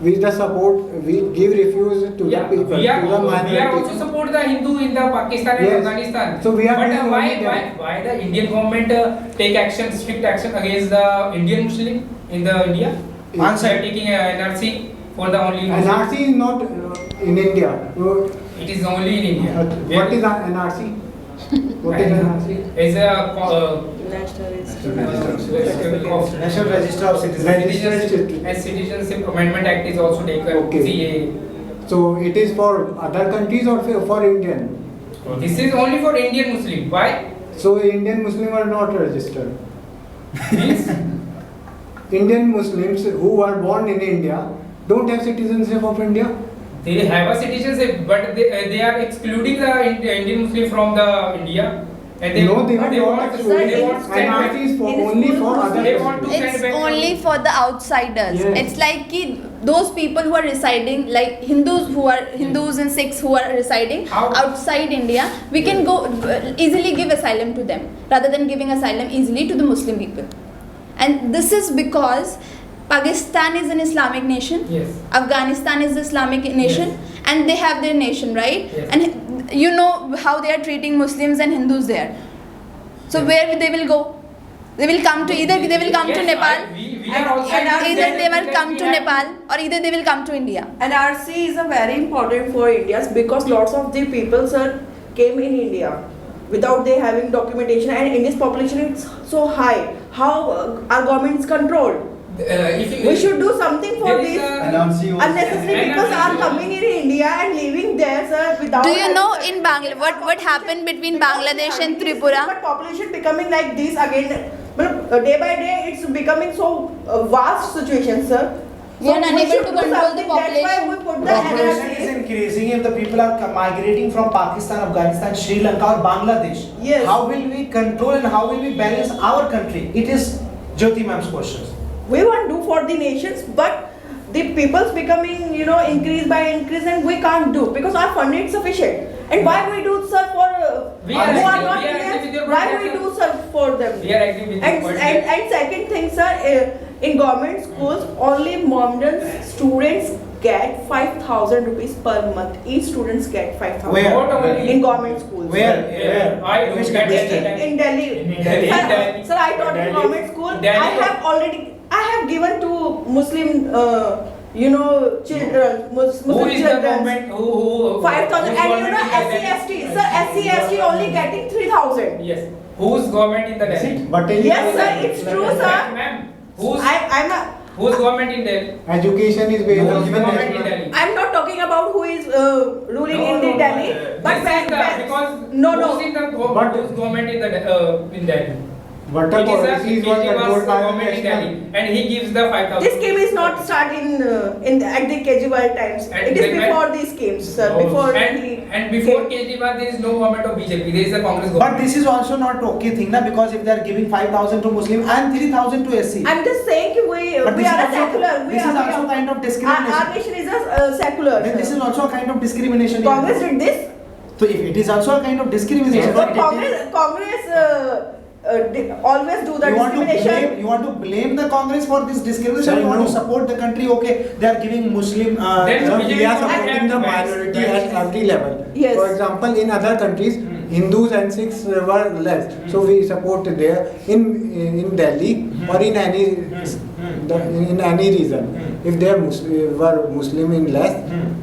we the support, we give refuge to Yeah, the people, we are, to the minority. we are also support the Hindu in the Pakistan and Yes. Afghanistan. So we are but doing only why that. why the Indian government take action, strict action against the Indian Muslim in the India? Answer. They are taking NRC for the only Muslim. NRC is not in India. So, It is only in India. what is NRC? What is NRC? Is a National Register of Citizens. and Citizenship Amendment Act is also taken. Okay. CAA. So it is for other countries or for Indian? This is only for Indian Muslim. Why? So Indian Muslim are not registered. Means Indian Muslims who are born in India don't have citizenship of India. they have a citizenship, but they are excluding the Indian Muslim from the India. And they, No, they they will want not to exclude. they want to send back. NRC is for in only school for Muslim- other They want to countries. send It's back. only for the outsiders. Yes. It's like ki those people who are residing, like Hindus and Sikhs who are residing How? outside India, we can go easily give asylum to them rather than giving asylum easily to the Muslim people. And this is because Pakistan is an Islamic nation. Yes. Afghanistan is the Islamic nation, and they have their nation, right? Yes. And you know how they are treating Muslims and Hindus there. So where they will go? They will come to either they will come to Yes, Nepal, we are also and either they will come to we have- Nepal, or either they will come to India. NRC is a very important for India because lots of the people, sir, came in India without they having documentation, and India's population is so high. How our government is controlled? if you, We should do something for there is this. a- Unnecessary people are coming in India and living there, sir, without. Do you having know certificate. in Bangladesh what happened between Because Bangladesh and having this Tripura? But population becoming like this again, day by day, it's becoming so vast situation, sir. We are unable should to do control the something. That's why we put the Population is NRC. increasing. If the people are migrating from Pakistan, Afghanistan, Sri Lanka, or Bangladesh, Yes. how will we control and how will we balance our country? It is Jyoti ma'am's question. We want to do for the nations, but the people's becoming, increase by increase, and we can't do because our funding is sufficient. And why we do, sir, for We who are are agree- not we are agree with Indians? your Why point, we sir. do, sir, for them? We are agree with your point. And second thing, sir, in government schools, only Mohammedan students get 5,000 rupees per month. Each students get 5,000. Where? Not only- In government schools. Where? I don't Which get district? it. In Delhi. In Delhi. Sir, In Delhi. sir, I taught in Delhi. government school. Delhi. I have given to Muslim, children, Muslim Who is the children. government? Who 5,000, whose and government is SC, the ST, sir, SC, ST only getting 3,000. Delhi? Yes. Whose government in the Delhi? But in Yes, sir, it's true, sir. Ma'am, whose I'm not. whose government in Delhi? education is based Whose on government in national. Delhi? I'm not talking about who is ruling in the Delhi, but this is the, because no, who's in the But- whose government in the in Delhi? But the It is a policies were Kejriwal's controlled by the government in national. Delhi, and he gives the 5,000. this scheme is not started at the Kejriwal times. And It is then before these schemes, sir. Before he and before came. Kejriwal, there is no government of BJP. There is a Congress But government. this is also not okay thing, na? Because if they are giving 5,000 to Muslim and 3,000 to SC. I'm just saying But we this are is a also- secular. this is also kind of discrimination. Our nation is a secular. Then this sir. is also a kind of discrimination. Congress did this. So if it is also a kind of discrimination, But but it Congress always do the you want to discrimination. blame, you want to blame the Congress for this discrimination. Sir, You want no. to support the country. Okay, they are giving Muslim. Then So BJP we are don't have supporting the rights. minority at every level. Yes. For example, in other countries, Hindus and Sikhs were less. So we support there. In Delhi or in any in any region, if they were Muslim in less,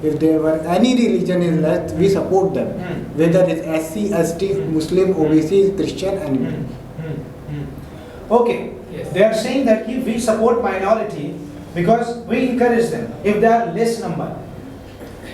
if they were any religion is less, we support them. Whether it's SC, ST, Muslim, OBC, Christian, anyone. Okay, Yes. they are saying that if we support minority because we encourage them if they are less number.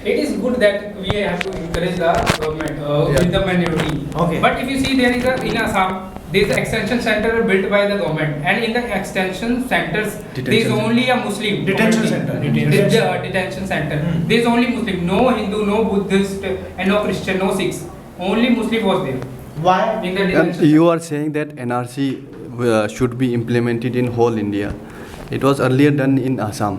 It is good that we have to encourage the government with the minority. Okay. But if you see, there is in Assam, there is an extension center built by the government, and in the extension centers, there is Detention only a Muslim. Detention community. center. Detention center. There is only Muslim, no Hindu, no Buddhist, and no Christian, no Sikhs. Only Muslim was there Why? in the And detention. you are saying that NRC should be implemented in whole India. It was earlier done in Assam.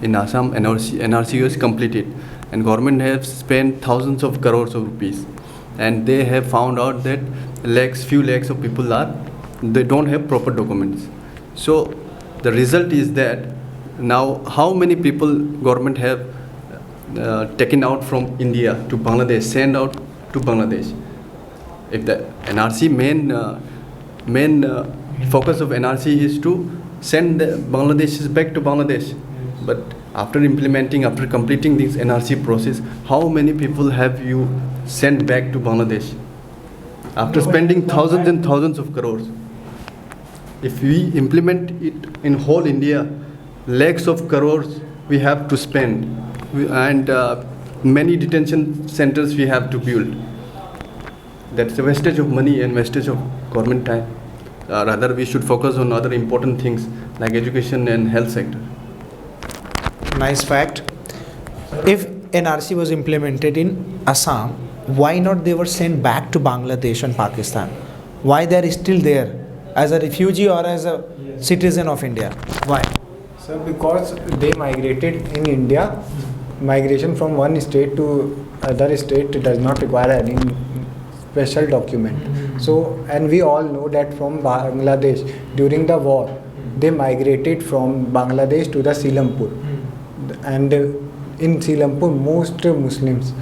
In Assam, NRC was completed, and government has spent thousands of crores of rupees, and they have found out that few lakhs of people they don't have proper documents. So the result is that Now, how many people government have taken out from India to Bangladesh, sent out to Bangladesh? If the NRC main focus of NRC is to send the Bangladeshis back to Bangladesh, but after completing this NRC process, how many people have you sent back to Bangladesh? After spending thousands and thousands of crores. If we implement it in whole India, lakhs of crores we have to spend, and many detention centers we have to build. That's a wastage of money and wastage of government time. Rather, we should focus on other important things like education and health sector. Nice fact. If NRC was implemented in Assam, why not they were sent back to Bangladesh and Pakistan? Why they are still there as a refugee or as a citizen of India? Why? Sir, because they migrated in India, migration from one state to other state does not require any special document. So, and we all know that from Bangladesh during the war, they migrated from Bangladesh to the Srilampur, and in Srilampur most Muslims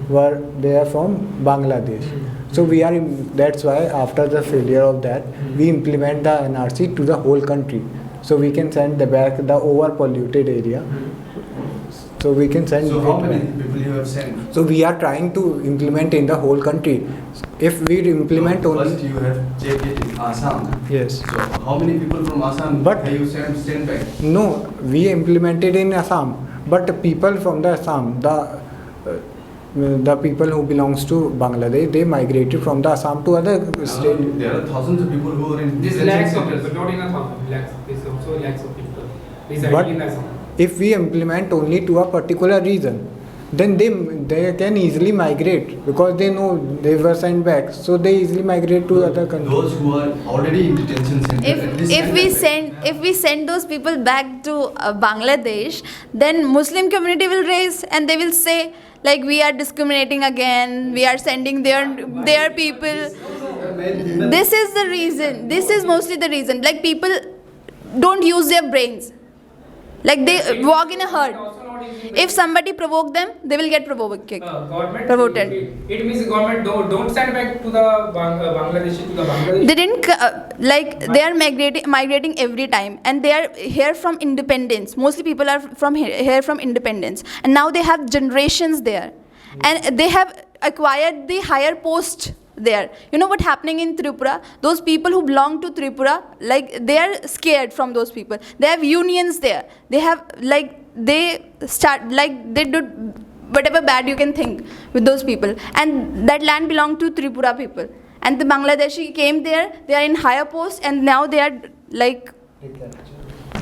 were there from Bangladesh. So that's why after the failure of that, we implement the NRC to the whole country. So we can send back the over polluted area. So we can send. So how many people you have sent? So we are trying to implement in the whole country. If we implement only. First you have checked it in Assam. Yes. So how many people from Assam have you sent back? No, we implemented in Assam, but the people from the Assam, the people who belongs to Bangladesh, they migrated from the Assam to other states. There are thousands of people who are in This detention lakhs of centers. people, not in Assam. Lakhs. This also lakhs of people residing But in Assam. if we implement only to a particular region, then they can easily migrate because they know they were sent back, so they easily migrate to other countries. Those who are already in detention centers. at least If we send those people back to Bangladesh, then Muslim community will raise and they will say like we are discriminating again, we are sending their people. This is the reason. This is mostly the reason. Like people don't use their brains. Like they walk in a herd. If somebody provoke them, they will get provoked. Government. It means government don't send back to the Bangladeshi to the Bangladesh. They didn't they are migrating every time, and they are here from independence. Mostly people are from here from independence, and now they have generations there, and they have acquired the higher post there. You know what happening in Tripura? Those people who belong to Tripura, like they are scared from those people. They have unions there. They have they do whatever bad you can think with those people, and that land belonged to Tripura people, and the Bangladeshi came there. They are in higher post, and now they are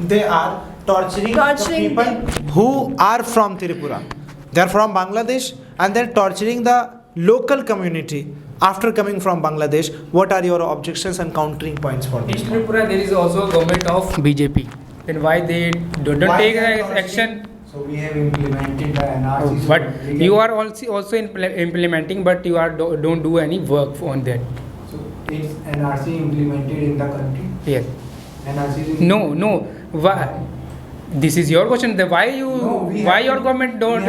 They are torturing the people who are from Tripura. They are from Bangladesh and they are torturing the local community after coming from Bangladesh. What are your objections and countering points for In this? Tripura, there is also a government of BJP. Then why they don't take action? So we have implemented the NRC. But you are also implementing, but you are don't do any work on that. So is NRC implemented in the country? Yes. NRC is No. Why? This is your question. Why your government don't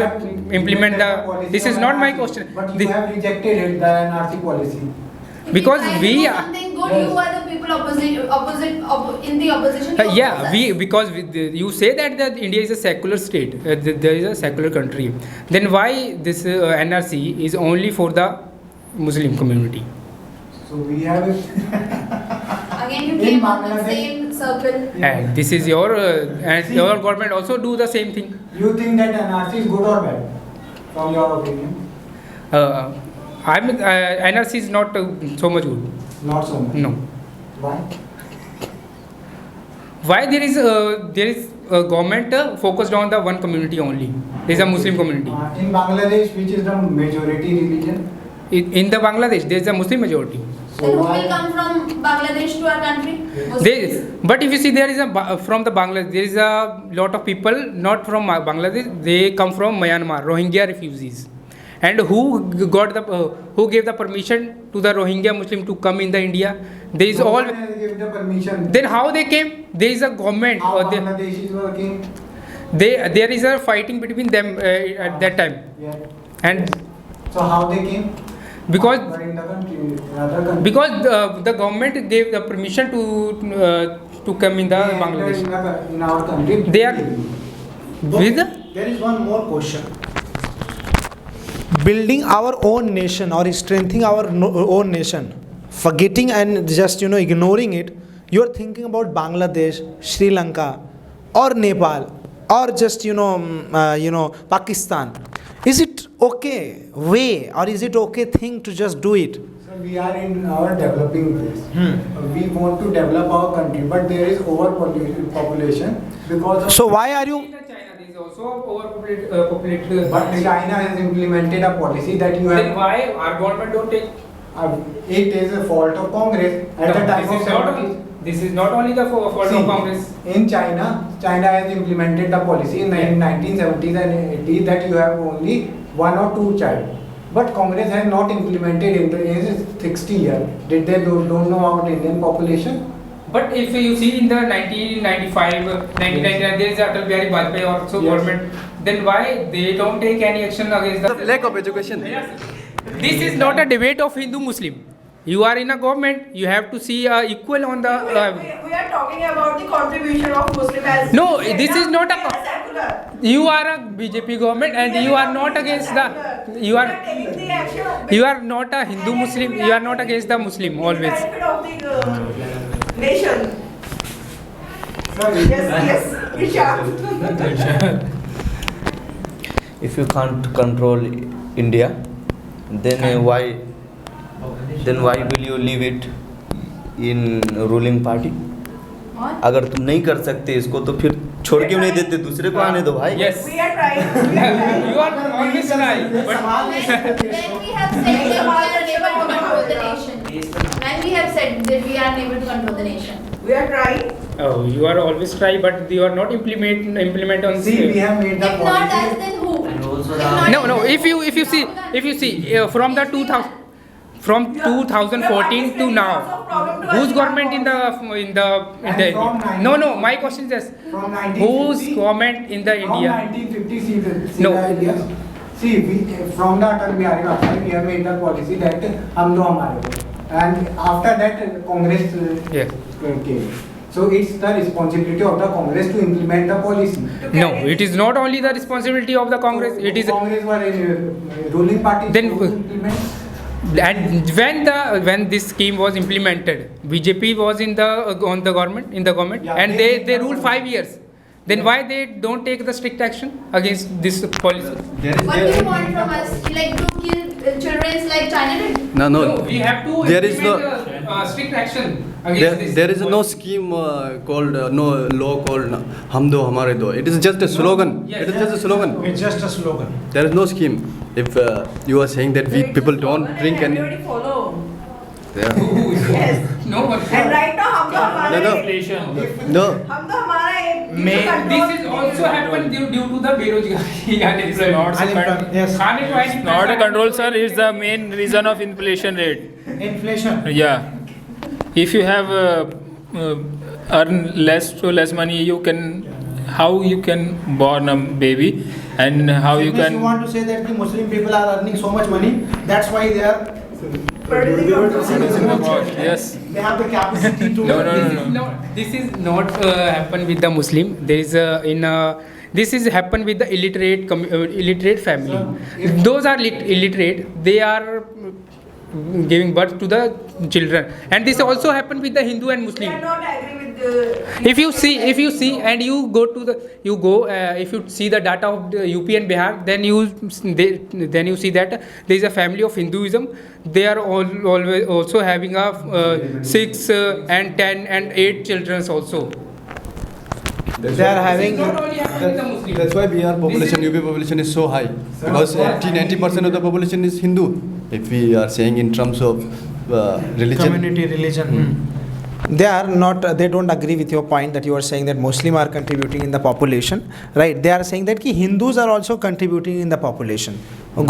implement the? This is not my question. But you have rejected it, the NRC policy. Because we are. something good, you are the people in the opposition. Because you say that India is a secular state. There is a secular country. Then why this NRC is only for the Muslim community? So we have it. Again, you came on the same circle. And this is your and your government also do the same thing. You think that NRC is good or bad, from your opinion? NRC is not so much good. Not so much. No. Why? Why there is a government focused on the one community only? There is a Muslim community. In Bangladesh, which is the majority religion? In the Bangladesh, there is a Muslim majority. Then who will come from Bangladesh to our country? But if you see, there is from the Bangladesh, there is a lot of people not from Bangladesh. They come from Myanmar, Rohingya refugees. And who gave the permission to the Rohingya Muslim to come in the India? There is Gave the permission. Then how they came? There is a government. How Bangladesh is working? there is a fighting between them at that time, Yeah. and So how they came? because Were in the country, in other country. because the government gave the permission to come in the They entered Bangladesh. in our country. They are with There is one more question. Building our own nation or strengthening our own nation, forgetting and just ignoring it, you are thinking about Bangladesh, Sri Lanka, or Nepal, or just Pakistan. Is it okay way, or is it okay thing to just do it? So we are in our developing phase. We want to develop our country, but there is overpopulation because of. So why are you? China is also overpopulated. But China has implemented a policy that you Then have. why our government don't take? It is a fault of Congress at the time of 70s. This is not only the fault of Congress. In China has implemented the policy in 1970s and 80s that you have only one or two child. But Congress has not implemented in the 60 years. Did they don't know about Indian population? But if you see in the 1995, 1999, there is Atal Bihari Vajpayee also Yes. government. Then why they don't take any action against the Lack of education. This is not a debate of Hindu-Muslim. You are in a government. You have to see equal on the. We are talking about the contribution of Muslim as. No, this is not a. Secular. You are a BJP government and you are not against the. You are. taking the action of You are not a Hindu-Muslim. You are not against the Muslim always. benefit of the nation. Sorry. Yes, Isha. If you can't control India, then why will you leave it in ruling party? अगर तुम नहीं कर सकते इसको तो फिर छोड़ क्यों नहीं देते दूसरे को आने दो भाई? Yes. We are trying. We are trying. You are always right. But When we have said that we are unable to control the nation. When we have said that we are unable to control the nation. We are trying. oh, you are always try, but you are not implement on. See, we have made the If not us, policy. then who? And also If not No, no. If you see from the 2000. From 2014 to now, whose government in the from no, my question is this: From whose 1950 government in the From India? 1950, see No. the ideas. See, from the Atal Bihari Vajpayee, we have made the policy that हम दो हमारे को. And after that, Congress Yes. came. So it's the responsibility of the Congress to implement the policy. No, it is not only the responsibility of the Congress. It is Congress were in ruling party. Then- to implement. and when this scheme was implemented, BJP was in the government, Yeah, and they- they ruled 5 years. Then why they don't take the strict action against this policy? What do you want from us? Like to kill children like China did? No. we have to There is implement strict action against this. There is no scheme called no law called "हम दो हमारे दो." It is just a slogan. Yes. It is just a slogan. It's just a slogan. There is no scheme. If you are saying that we people don't drink and Everybody follow. yeah. Yes. No one. And right now हम तो हमारा No. एक- No. हम तो हमारा एक This is also happened due to the berozgari and unemployment. Yes. खाने को है Not a control, sir. It's the main reason of inflation rate. Inflation. Yeah. If you have earn less money, how you can born a baby, and how you Means can. you want to say that the Muslim people are earning so much money, that's why they are Yes. they have the capacity to. No. This is not happen with the Muslim. There is this is happen with the illiterate family. Those are illiterate. They are giving birth to the children, and this also happen with the Hindu and We Muslim. are not agree with the. If you see and you go if you see the data of the UP and Bihar, then you see that there is a family of Hinduism. They are always also having a 6 and 10 and 8 children also. They are having. Not only happen with the Muslim. That's why Bihar population, UP population is so high. Because 80-90% of the population is Hindu. If we are saying in terms of religion. Community religion. They are not. They don't agree with your point that you are saying that Muslim are contributing in the population, right? They are saying that ki Hindus are also contributing in the population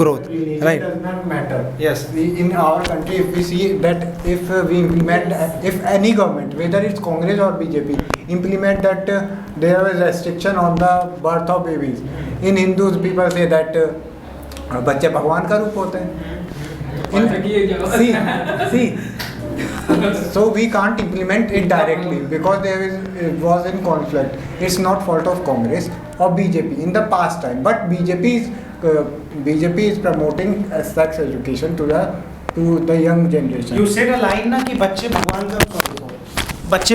growth, Religion right? does not matter. Yes. In our country, if we see that if we implement, if any government, whether it's Congress or BJP, implement that there is restriction on the birth of babies. In Hindus, people say that बच्चे भगवान का रूप होते हैं. See. So we can't implement it directly because it was in conflict. It's not fault of Congress or BJP in the past time, but BJP is promoting sex education to the young generation. You said a line ना कि बच्चे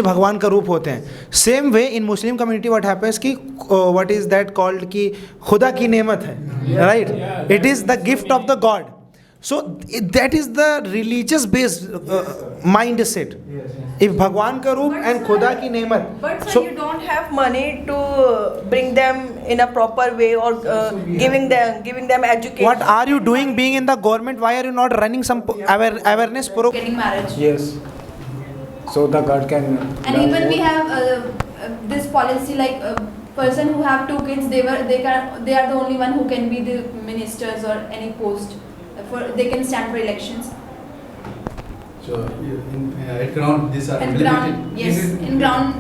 भगवान का रूप होते हैं. Same way in Muslim community what happens कि what is that called कि खुदा की नेमत है, right? It is the gift of the God. So that is the religious based mindset. If Bhagwan ka roop and Khuda ki nemat. But so you don't have money to bring them in a proper way or giving them education. What are you doing being in the government? Why are you not running some awareness program? Getting marriage. Yes. So the God can. And even we have this policy like person who have 2 kids, they are the only one who can be the ministers or any post. They can stand for elections. So at ground these are implemented. Yes, in ground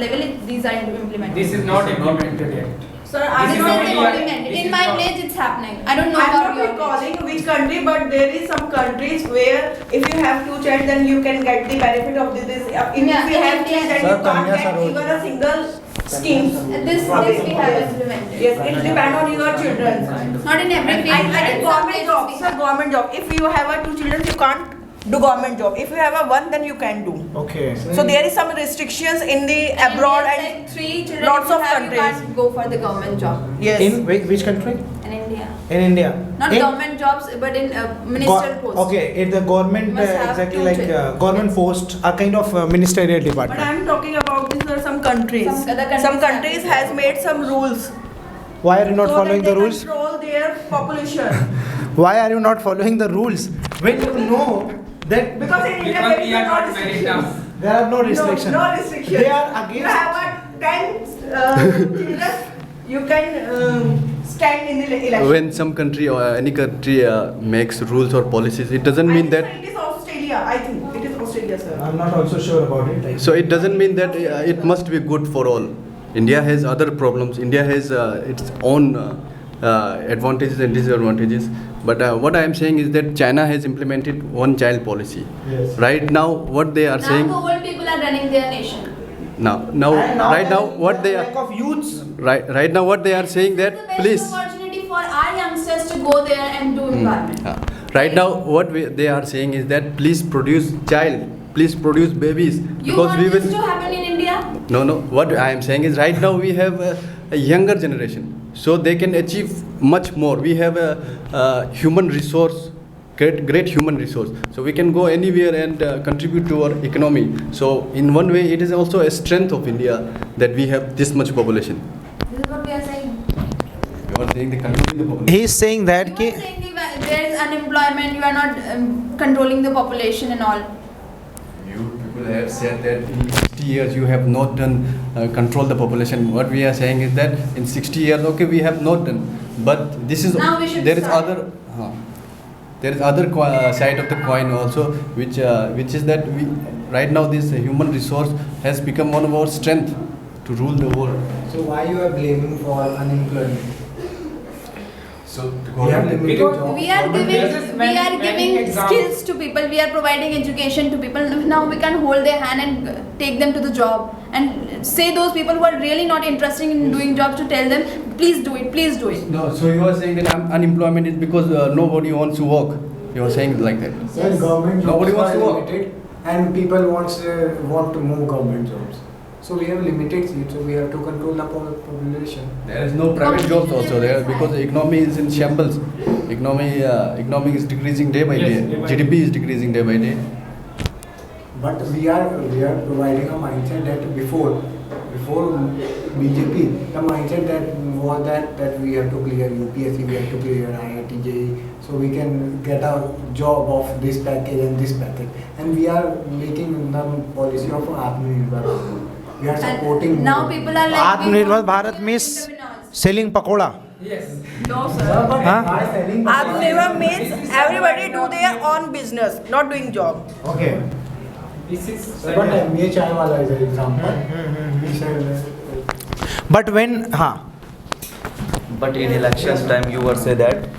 level these are implemented. This is not implemented yet. Sir, This is not implemented. In my place it's happening. I don't know I'm about not your recalling which country, but there is some countries where if you have 2 children, then you can get the benefit of this. If you have 3, then you can't get even a single scheme. This we have implemented. Yes, it depends on your children. Not in every place. And government job, sir, government job. If you have 2 children, you can't do government job. If you have 1, then you can do. Okay. So there is some restrictions in the abroad Like and 3 children lots you of have, countries. You can't go for the government job. Yes. In which country? In India. In India. Not In government jobs, but in ministerial posts. Okay, in the government Must have exactly 2 like children. government post, a kind of ministerial But department. I am talking about these are some countries. Some other countries Some countries has made some rules. Why are you not so following that the they rules? control their population. Why are you not following the rules when you know that Because in India there is no restrictions. there are no restrictions? No restrictions. They are You against. have a 10 children, you can stand in the election. When some country or any country makes rules or policies, it doesn't mean that. It is Australia, I think. It is Australia, sir. I'm not also sure about it. So it doesn't mean that it must be good for all. India has other problems. India has its own advantages and disadvantages. But what I am saying is that China has implemented one-child policy. Yes. Right now, what they are Now saying. the old people are running their nation. And now Right now, what they lack are. of youths. Right now, what they are saying This that is the best please. opportunity for our youngsters to go there and do environment. Right now, what they are saying is that please produce child, please produce babies, You because want we this will. to happen in India? No. What I am saying is right now we have a younger generation, so they can achieve much more. We have a human resource, great human resource. So we can go anywhere and contribute to our economy. So in one way, it is also a strength of India that we have this much population. This is what we are saying. You are saying the controlling the population. He is saying that You are saying there is unemployment, you are not controlling the population and all. You people have said that in 60 years you have not done control the population. What we are saying is that in 60 years, okay, we have not done. But this is Now we should there is start. there is other side of the coin also, which is that we right now this human resource has become one of our strength to rule the world. So why you are blaming for unemployment? So We have limited jobs. We are giving skills to people. We are providing education to people. Now we can hold their hand and take them to the job and say those people who are really not interested in doing jobs to tell them, please do it, please do it. No, so you are saying that unemployment is because nobody wants to work. You are saying like that. Sir, government jobs Nobody wants are to work. limited and people want to move government jobs. So we have limited seats, so we have to control the population. There is no private jobs also there because the economy is in shambles. Economy is decreasing day by day. GDP is decreasing day by day. But we are providing a mindset that before BJP, the mindset that was that we have to clear UPSC, we have to clear IIT, JEE, so we can get a job of this package and this package. And we are making the policy of Atmanirbhar Bharat. We are supporting. Now people are like Atmanirbhar Bharat means selling pakoda. Yes. No, sir. By selling the Atmanirbhar means everybody do their own business, not doing job. Okay. But MBA chai wala is an example. We said, But when, But in election time, you were say that.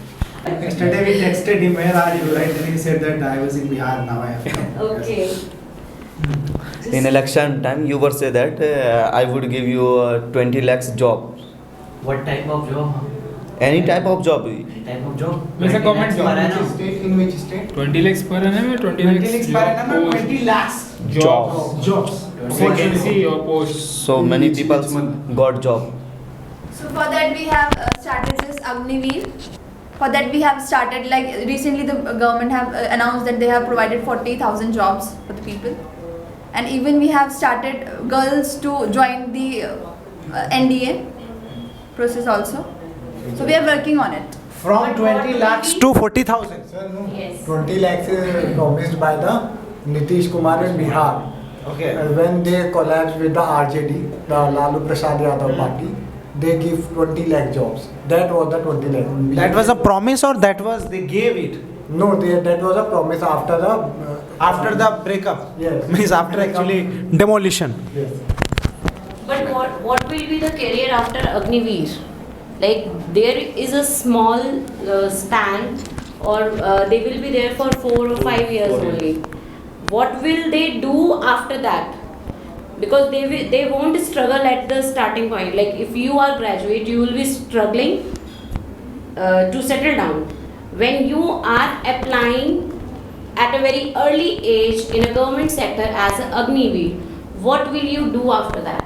Yesterday we texted him, where are you, right? And he said that I was in Bihar, now I am. Okay. In election time, you were say that I would give you 20 lakhs job. What type of job? Any type of job. Any type of job? It's a government job. in which state? 20 lakhs per annum or 20 lakhs per annum and 20 lakhs Jobs. jobs. vacancy or post. So many people got job. So for that we have started this Agniveer. For that we have started, like recently the government have announced that they have provided 40,000 jobs for the people. And even we have started girls to join the NDA process also. So we are working on it. From 20 lakhs to 40,000. Sir, no. Yes. 20 lakhs is promised by the Nitish Kumar in Bihar. Okay. When they collapsed with the RJD, the Lalu Prasad Yadav party, they give 20 lakh jobs. That was the 20 lakh. That was a promise or that was they gave it? No, that was a promise After the breakup? Yes. Means after actually demolition. Yes. But what will be the career after Agniveer? Like there is a small span, or they will be there for 4 or 5 years only. What will they do after that? Because they won't struggle at the starting point. Like if you are graduate, you will be struggling to settle down. When you are applying at a very early age in a government sector as an Agniveer, what will you do after that?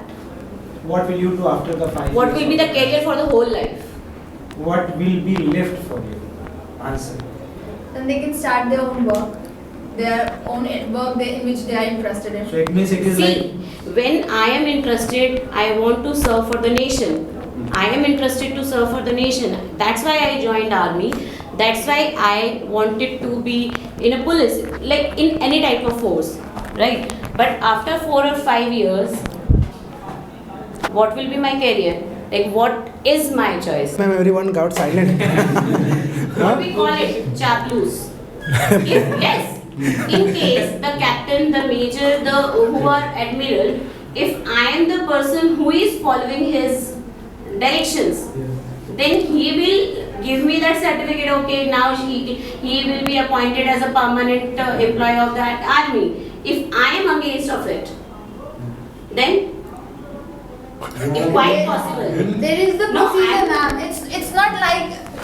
What will you do after the 5 years? What will be the career for the whole life? What will be left for you? Answer. Then they can start their own work, their own work in which they are interested in. So it means it is See, like when I am interested, I want to serve for the nation. I am interested to serve for the nation. That's why I joined army. That's why I wanted to be in a police, like in any type of force, right? But after 4 or 5 years, what will be my career? Like what is my choice? Ma'am, everyone got silent. What we call it, chaplus. Yes, in case the captain, the major, who are admiral, if I am the person who is following his directions, then he will give me that certificate. Okay, now he will be appointed as a permanent employee of that army. If I am against of it, then it's quite possible. There is the No, procedure, ma'am. It's not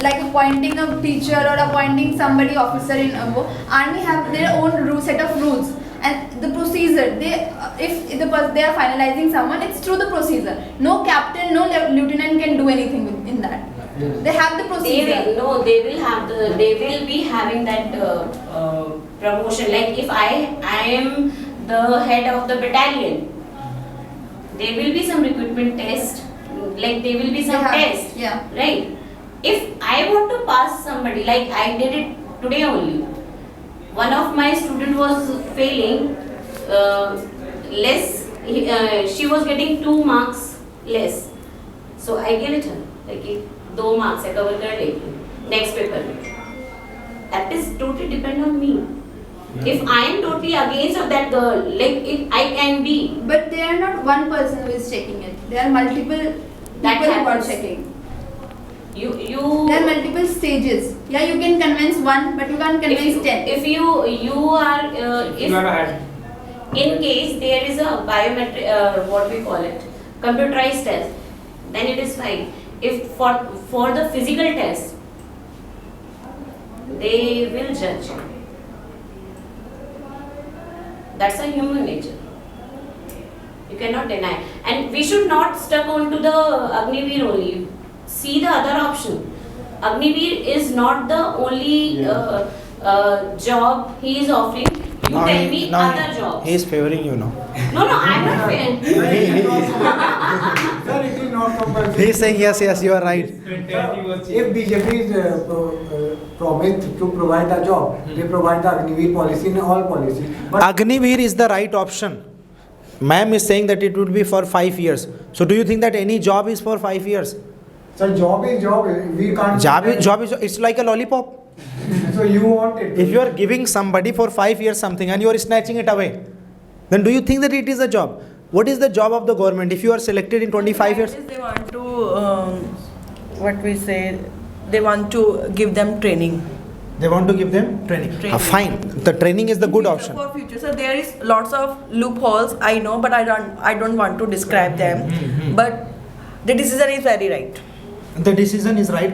like appointing a teacher or appointing somebody officer in army have their own set of rules and the procedure. If they are finalizing someone, it's through the procedure. No captain, no lieutenant can do anything in that. They have the procedure. They will be having that promotion. Like if I am the head of the battalion, there will be some recruitment test, like there will be some test, yeah. Right? If I want to pass somebody, like I did it today only, one of my student was failing less, she was getting 2 marks less, so I gave it her, like 2 marks I cover कर लेगी next paper. That is totally depend on me. If I am totally against of that girl, like if I can be. But they are not one person who is checking it. There are multiple people who are checking. You. There are multiple stages. Yeah, you can convince one, but you can't convince 10. If you are You are ahead. in case there is a biometric what we call it computerized test, then it is fine. If for the physical test, they will judge. That's a human nature. You cannot deny. And we should not stuck onto the Agniveer only. See the other option. Agniveer is not the only job he is offering. You tell me other jobs. He is favoring you now. No, I am not fair. Sir, it is not compulsory. He is saying yes, you are right. If BJP is promised to provide a job, they provide the Agniveer policy in all policies. But Agniveer is the right option. Ma'am is saying that it would be for 5 years. So do you think that any job is for 5 years? sir, job is job. We can't. Job is it's like a lollipop. So you want it. If you are giving somebody for 5 years something and you are snatching it away, Then do you think that it is a job? What is the job of the government if you are selected in 25 years? They want to, what we say, they want to give them training. They want to give them training. Fine. The training is the good option. For future, so there is lots of loopholes. I know, but I don't want to describe them. But the decision is very right. The decision is right.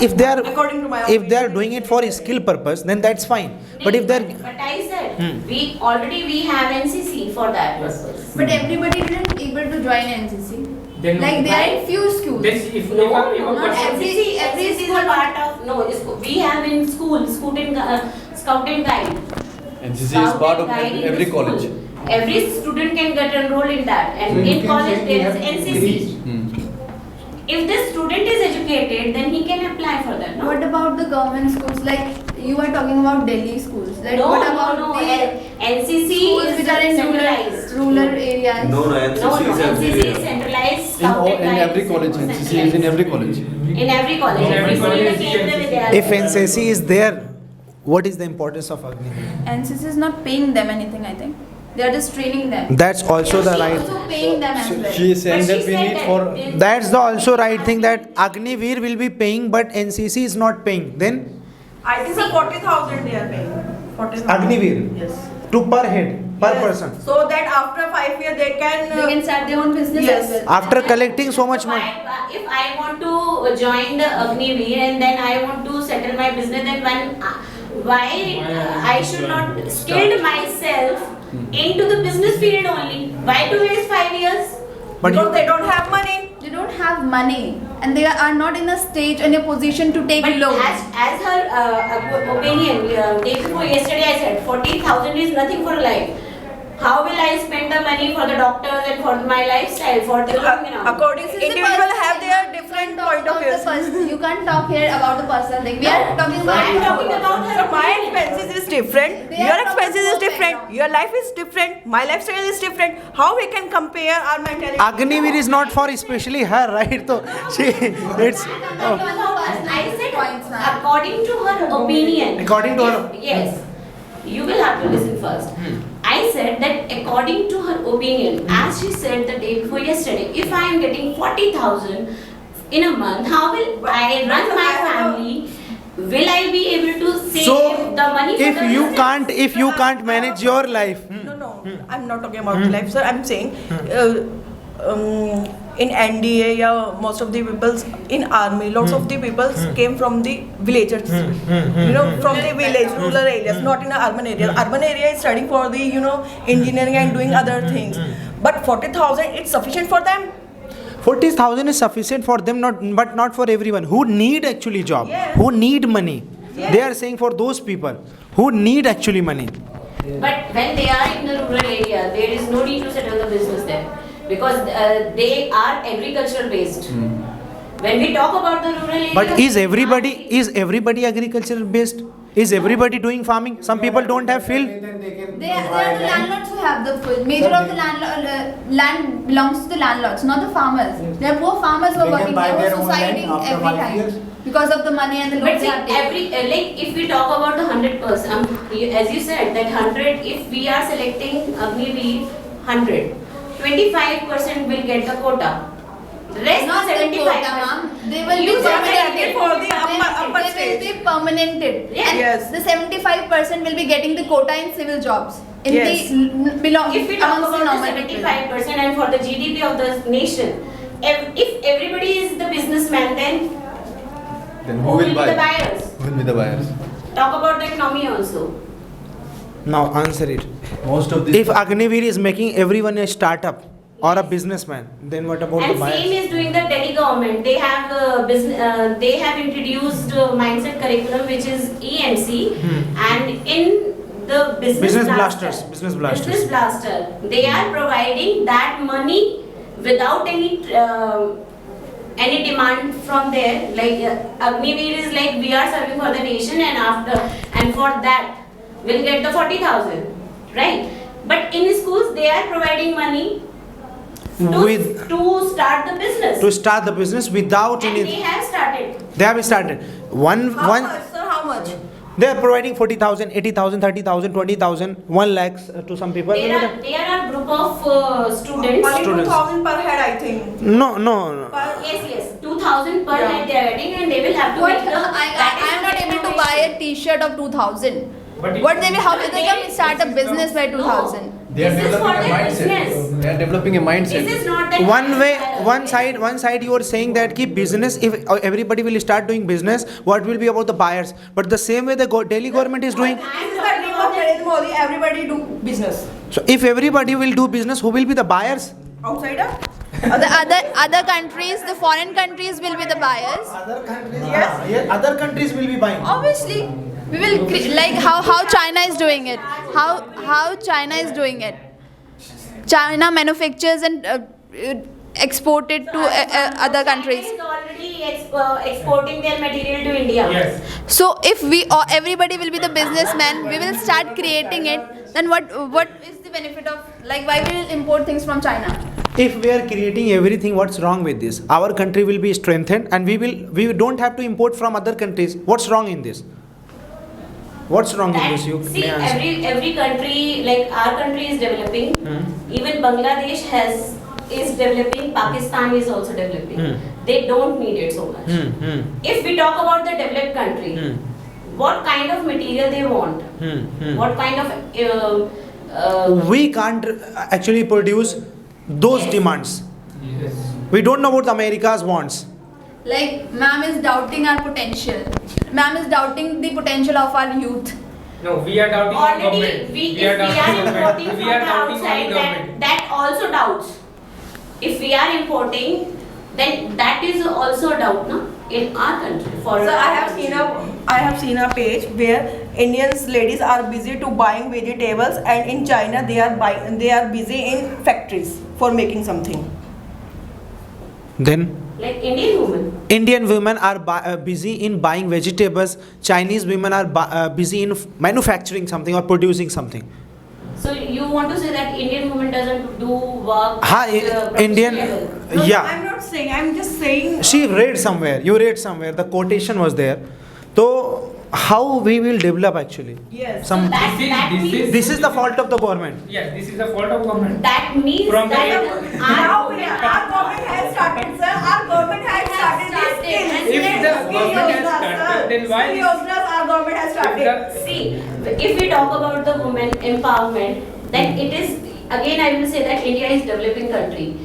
If they are, According to my if they are doing it for a skill purpose, then that's fine. But if they're, But I said, we have NCC for that purpose. But everybody didn't able to join NCC. Then Like there are few schools. Then if No, you not every NCC school is a part of, no, we have in school, Scout and Guide. NCC is Scout part and of Guide in every the school. college. Every student can get enrolled in that, and So you in can college say we there is have NCC. If the student is educated, then he can apply for that. No, What about the government schools? Like you are talking about Delhi schools. Like no, what about no, the NCC schools is which are in centralized. rural areas? No, NCC is centralized. Scout and In Guide every is college, NCC is in every college. In every college. In every college, Every Kendra Vidyalaya. if NCC is there, what is the importance of Agniveer? NCC is not paying them anything. I think they are just training them. That's also the right. Also paying them as well. She is saying But she that we said need that for. in- That's the also right thing that Agniveer will be paying, but NCC is not paying. Then I think so 40,000 they are paying. 40,000. Agniveer Yes. to per head, per Yes. person. So that after 5 years they can. They can start their own business Yes. as well. After collecting so much money. If I want to join the Agniveer and then I want to settle my business, then why I should not skilled myself into the business field only? Why to waste 5 years? But Because you- they don't have money. They don't have money and they are not in a stage and a position to take But loans. as her opinion, day before yesterday I said 40,000 is nothing for life. How will I spend the money for the doctors and for my lifestyle, for the According This is the individual personal have thing. their You different can't talk point of about the views. You can't talk here about the personal thing. We are talking about. I am talking about her So my opinion. expenses is different, They your are from expenses is poor different, background. your life is different, my lifestyle is different. How we can compare our mentality? Agniveer is not for especially her, right? So she, it's. Oh. I said Points, ma'am. according to her opinion. According to her- Yes. You will have to listen first. I said that according to her opinion, as she said the day before yesterday, if I am getting 40,000 in a month, how will I run my family? Will I be able to save So the money for if the you business? if you can't manage your life, No, I'm not talking about life, sir. I'm saying in NDA, yeah, most of the peoples in army, lots of the peoples came from the villages, you know, from the village, rural areas, not in the urban areas. Urban area is studying for the, you know, engineering and doing other things. But 40,000, it's sufficient for them. 40,000 is sufficient for them, but not for everyone who need actually job, Yes. who need money. Yes. They are saying for those people who need actually money. But when they are in the rural area, there is no need to settle the business there because they are agricultural based. When we talk about the rural area, But is everybody agricultural based? Is everybody doing farming? Some people don't have field. They are the landlords who have the full. Major of the land belongs to the landlords, not the farmers. There are poor farmers who are They can working. buy They their are own land suiciding after every 5 time years. because of the money and the but loans see, they have taken. like if we talk about the 100%, as you said that 100, if we are selecting Agniveer 100, 25% will get the quota. The rest Not the 75%. quota, ma'am. They will You be said permanented for the upper They will stage. be permanented. Yes. And Yes. the 75% will be getting the quota in civil jobs. In Yes. the belong If we talk amongst the about normal the people. 75% and for the GDP of the nation, if everybody is the businessman, then Then who will be the buyers? Who will be the buyers? Talk about the economy also. Now answer it. Most of these. If Agniveer is making everyone a startup or a businessman, then what about the And same buyers? is doing the Delhi government. They have they have introduced mindset curriculum which is EMC, and in the business Blasters. business blaster, they are providing that money without any demand from there. Like Agniveer is like we are serving for the nation, and for that we'll get the 40,000, right? But in schools they are providing money With to start the business. to start the business without And any. we have started. They have started. How much, sir? How much? They are providing 40,000, 80,000, 30,000, 20,000, 1 lakh to some people. There are group of students. Only 2,000 per head, I think. No. Yes. 2,000 per head they are getting, and they will have to. What make the, I am not able to buy a T-shirt of 2,000. How will they come start a business by 2,000? This is for their business. They are developing a mindset. This is not that. One side you are saying that keep business, if everybody will start doing business, what will be about the buyers? But the same way the Delhi government is doing. This is the dream of Narendra Modi. Everybody do business. So if everybody will do business, who will be the buyers? Outsider? Other countries, the foreign countries will be the buyers. Other countries. Yes. Other countries will be buying. Obviously, we will like how China is doing it. How China is doing it. China manufactures and export it to other countries. China is already exporting their material to India. Yes. So if everybody will be the businessman, we will start creating it. Then what is the benefit of, like, why we will import things from China? If we are creating everything, what's wrong with this? Our country will be strengthened, and we don't have to import from other countries. What's wrong in this? What's wrong in this? You See, may answer. every country, like our country is developing. Even Bangladesh is developing. Pakistan is also developing. They don't need it so much. If we talk about the developed country, what kind of material they want? What kind of We can't actually produce those demands. Yes. We don't know what America's wants. Like, ma'am is doubting our potential. Ma'am is doubting the potential of our youth. No, we are doubting the already government. if we are importing from We the are doubting outside, only government. that also doubts. If we are importing, then that is also a doubt, no? In our country. So I have seen a page where Indians ladies are busy to buying vegetables, and in China they are busy in factories for making something. Then like Indian women are busy in buying vegetables. Chinese women are busy in manufacturing something or producing something. So you want to say that Indian woman doesn't do work? Indian, No, yeah. I'm not saying. I'm just saying. She read somewhere. You read somewhere. The quotation was there. So how we will develop actually? Yes. This is the fault of the government. Yes, this is the fault of government. That means From that Our government has started, sir. Our government has started this skill. If the government has started, then why Skill yojanas our government has started. See, if we talk about the women empowerment, then it is, again I will say that India is developing country.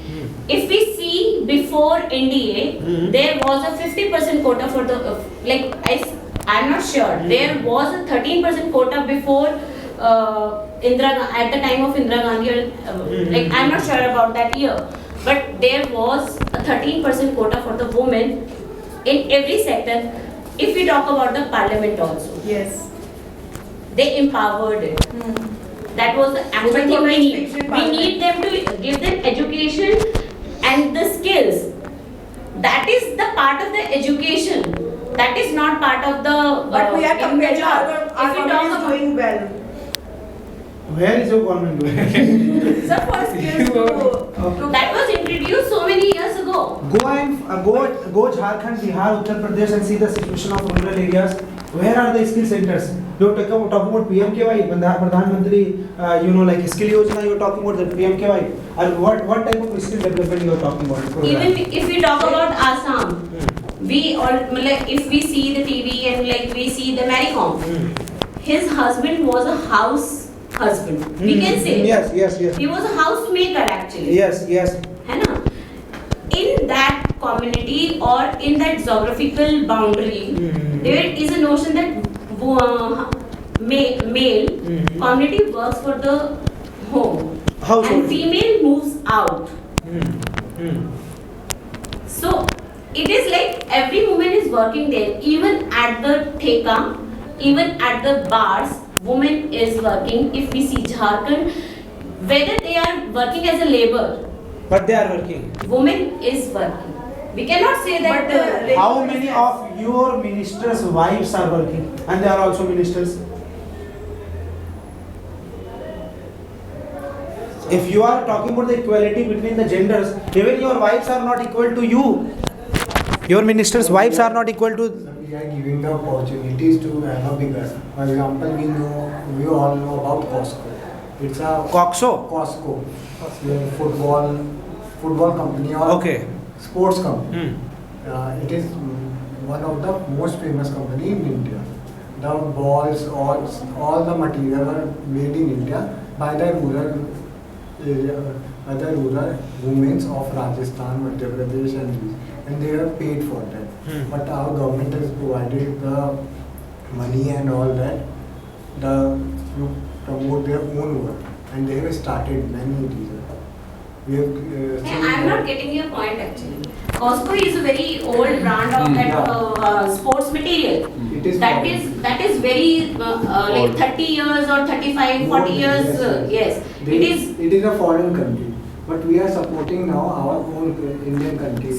If we see before NDA, there was a 50% quota for the, I'm not sure, there was a 13% quota before at the time of Indira Gandhi, I'm not sure about that year, but there was a 13% quota for the women in every sector. If we talk about the parliament also, yes, they empowered it. That was the actual thing we need. We need them to give them education and the skills. That is the part of the education. That is not part of the. But we are comparing our If we government talk is doing well. Where is your government doing? Sir, for skills to that was introduced so many years ago. Go Jharkhand, Bihar, Uttar Pradesh and see the situation of rural areas. Where are the skill centers? You are talking about PMKY, Pradhan Mantri, like skill yojana. You are talking about the PMKY. And what type of skill development you are talking about? Even if we talk about Assam, if we see the TV and we see the Maricom, his husband was a house husband. We can say. Yes. He was a housemaker actually. Yes. है ना? In that community or in that geographical boundary, there is a notion that male community works for the home and female moves out. So it is like every woman is working there, even at the theka, even at the bars, woman is working. If we see Jharkhand, whether they are working as a labor, but they are working. Woman is working. We cannot say that. How many of your ministers' wives are working, and they are also ministers? If you are talking about the equality between the genders, even your wives are not equal to you. Your ministers' wives are not equal to we are giving the opportunities to have a bigger. For example, we all know about Costco. It's a Costco, football company or sports company. It is one of the most famous company in India. The balls, all the material are made in India by the rural women of Rajasthan, Madhya Pradesh, and they are paid for that. But our government has provided the money and all that to promote their own work, and they have started many reasons. We have I'm not getting your point actually. Costco is a very old brand of that sports material. That is very like 30 years or 35, 40 years. Yes. It is a foreign country, but we are supporting now our own Indian country.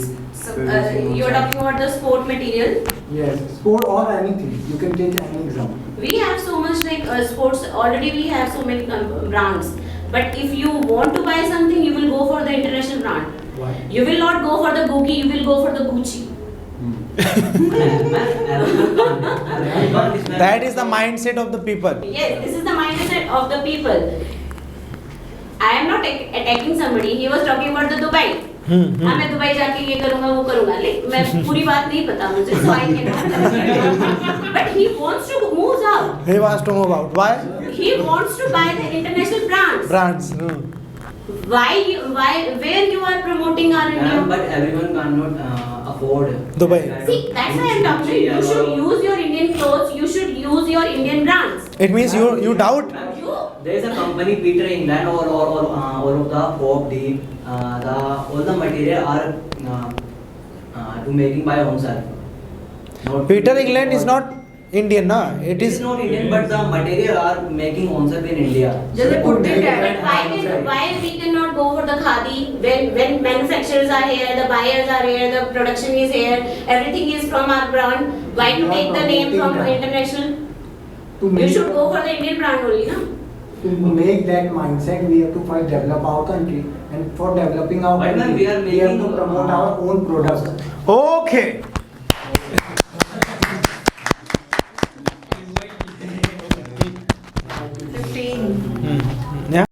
You are talking about the sport material? Yes, sport or anything. You can take any example. We have so much like sports, already we have so many brands. But if you want to buy something, you will go for the international brand. Why? You will not go for the Gucci, you will go for the Gucci. That is the mindset of the people. Yes, this is the mindset of the people. I am not attacking somebody. He was talking about the Dubai. हाँ मैं Dubai जाके ये करूँगा वो करूँगा लेकिन मैं पूरी बात नहीं पता मुझे so I cannot but he wants to move out. He wants to move out. Why? He wants to buy the international brands. Why where you are promoting our India? But everyone cannot afford Dubai. See, that's why I'm talking. You should use your Indian clothes. You should use your Indian brands. It means you doubt. There is a company Peter England or all of the pop deep all the material are to making by ownself. Peter England is not Indian, na? It is not Indian, but the material are making ownself in India. Just put it why we cannot go for the khadi when manufacturers are here, the buyers are here, the production is here, everything is from our brand. Why to take the name from international? You should go for the Indian brand only, na? To make that mindset, we have to first develop our country, and for developing our country, we have to promote our own products. Okay.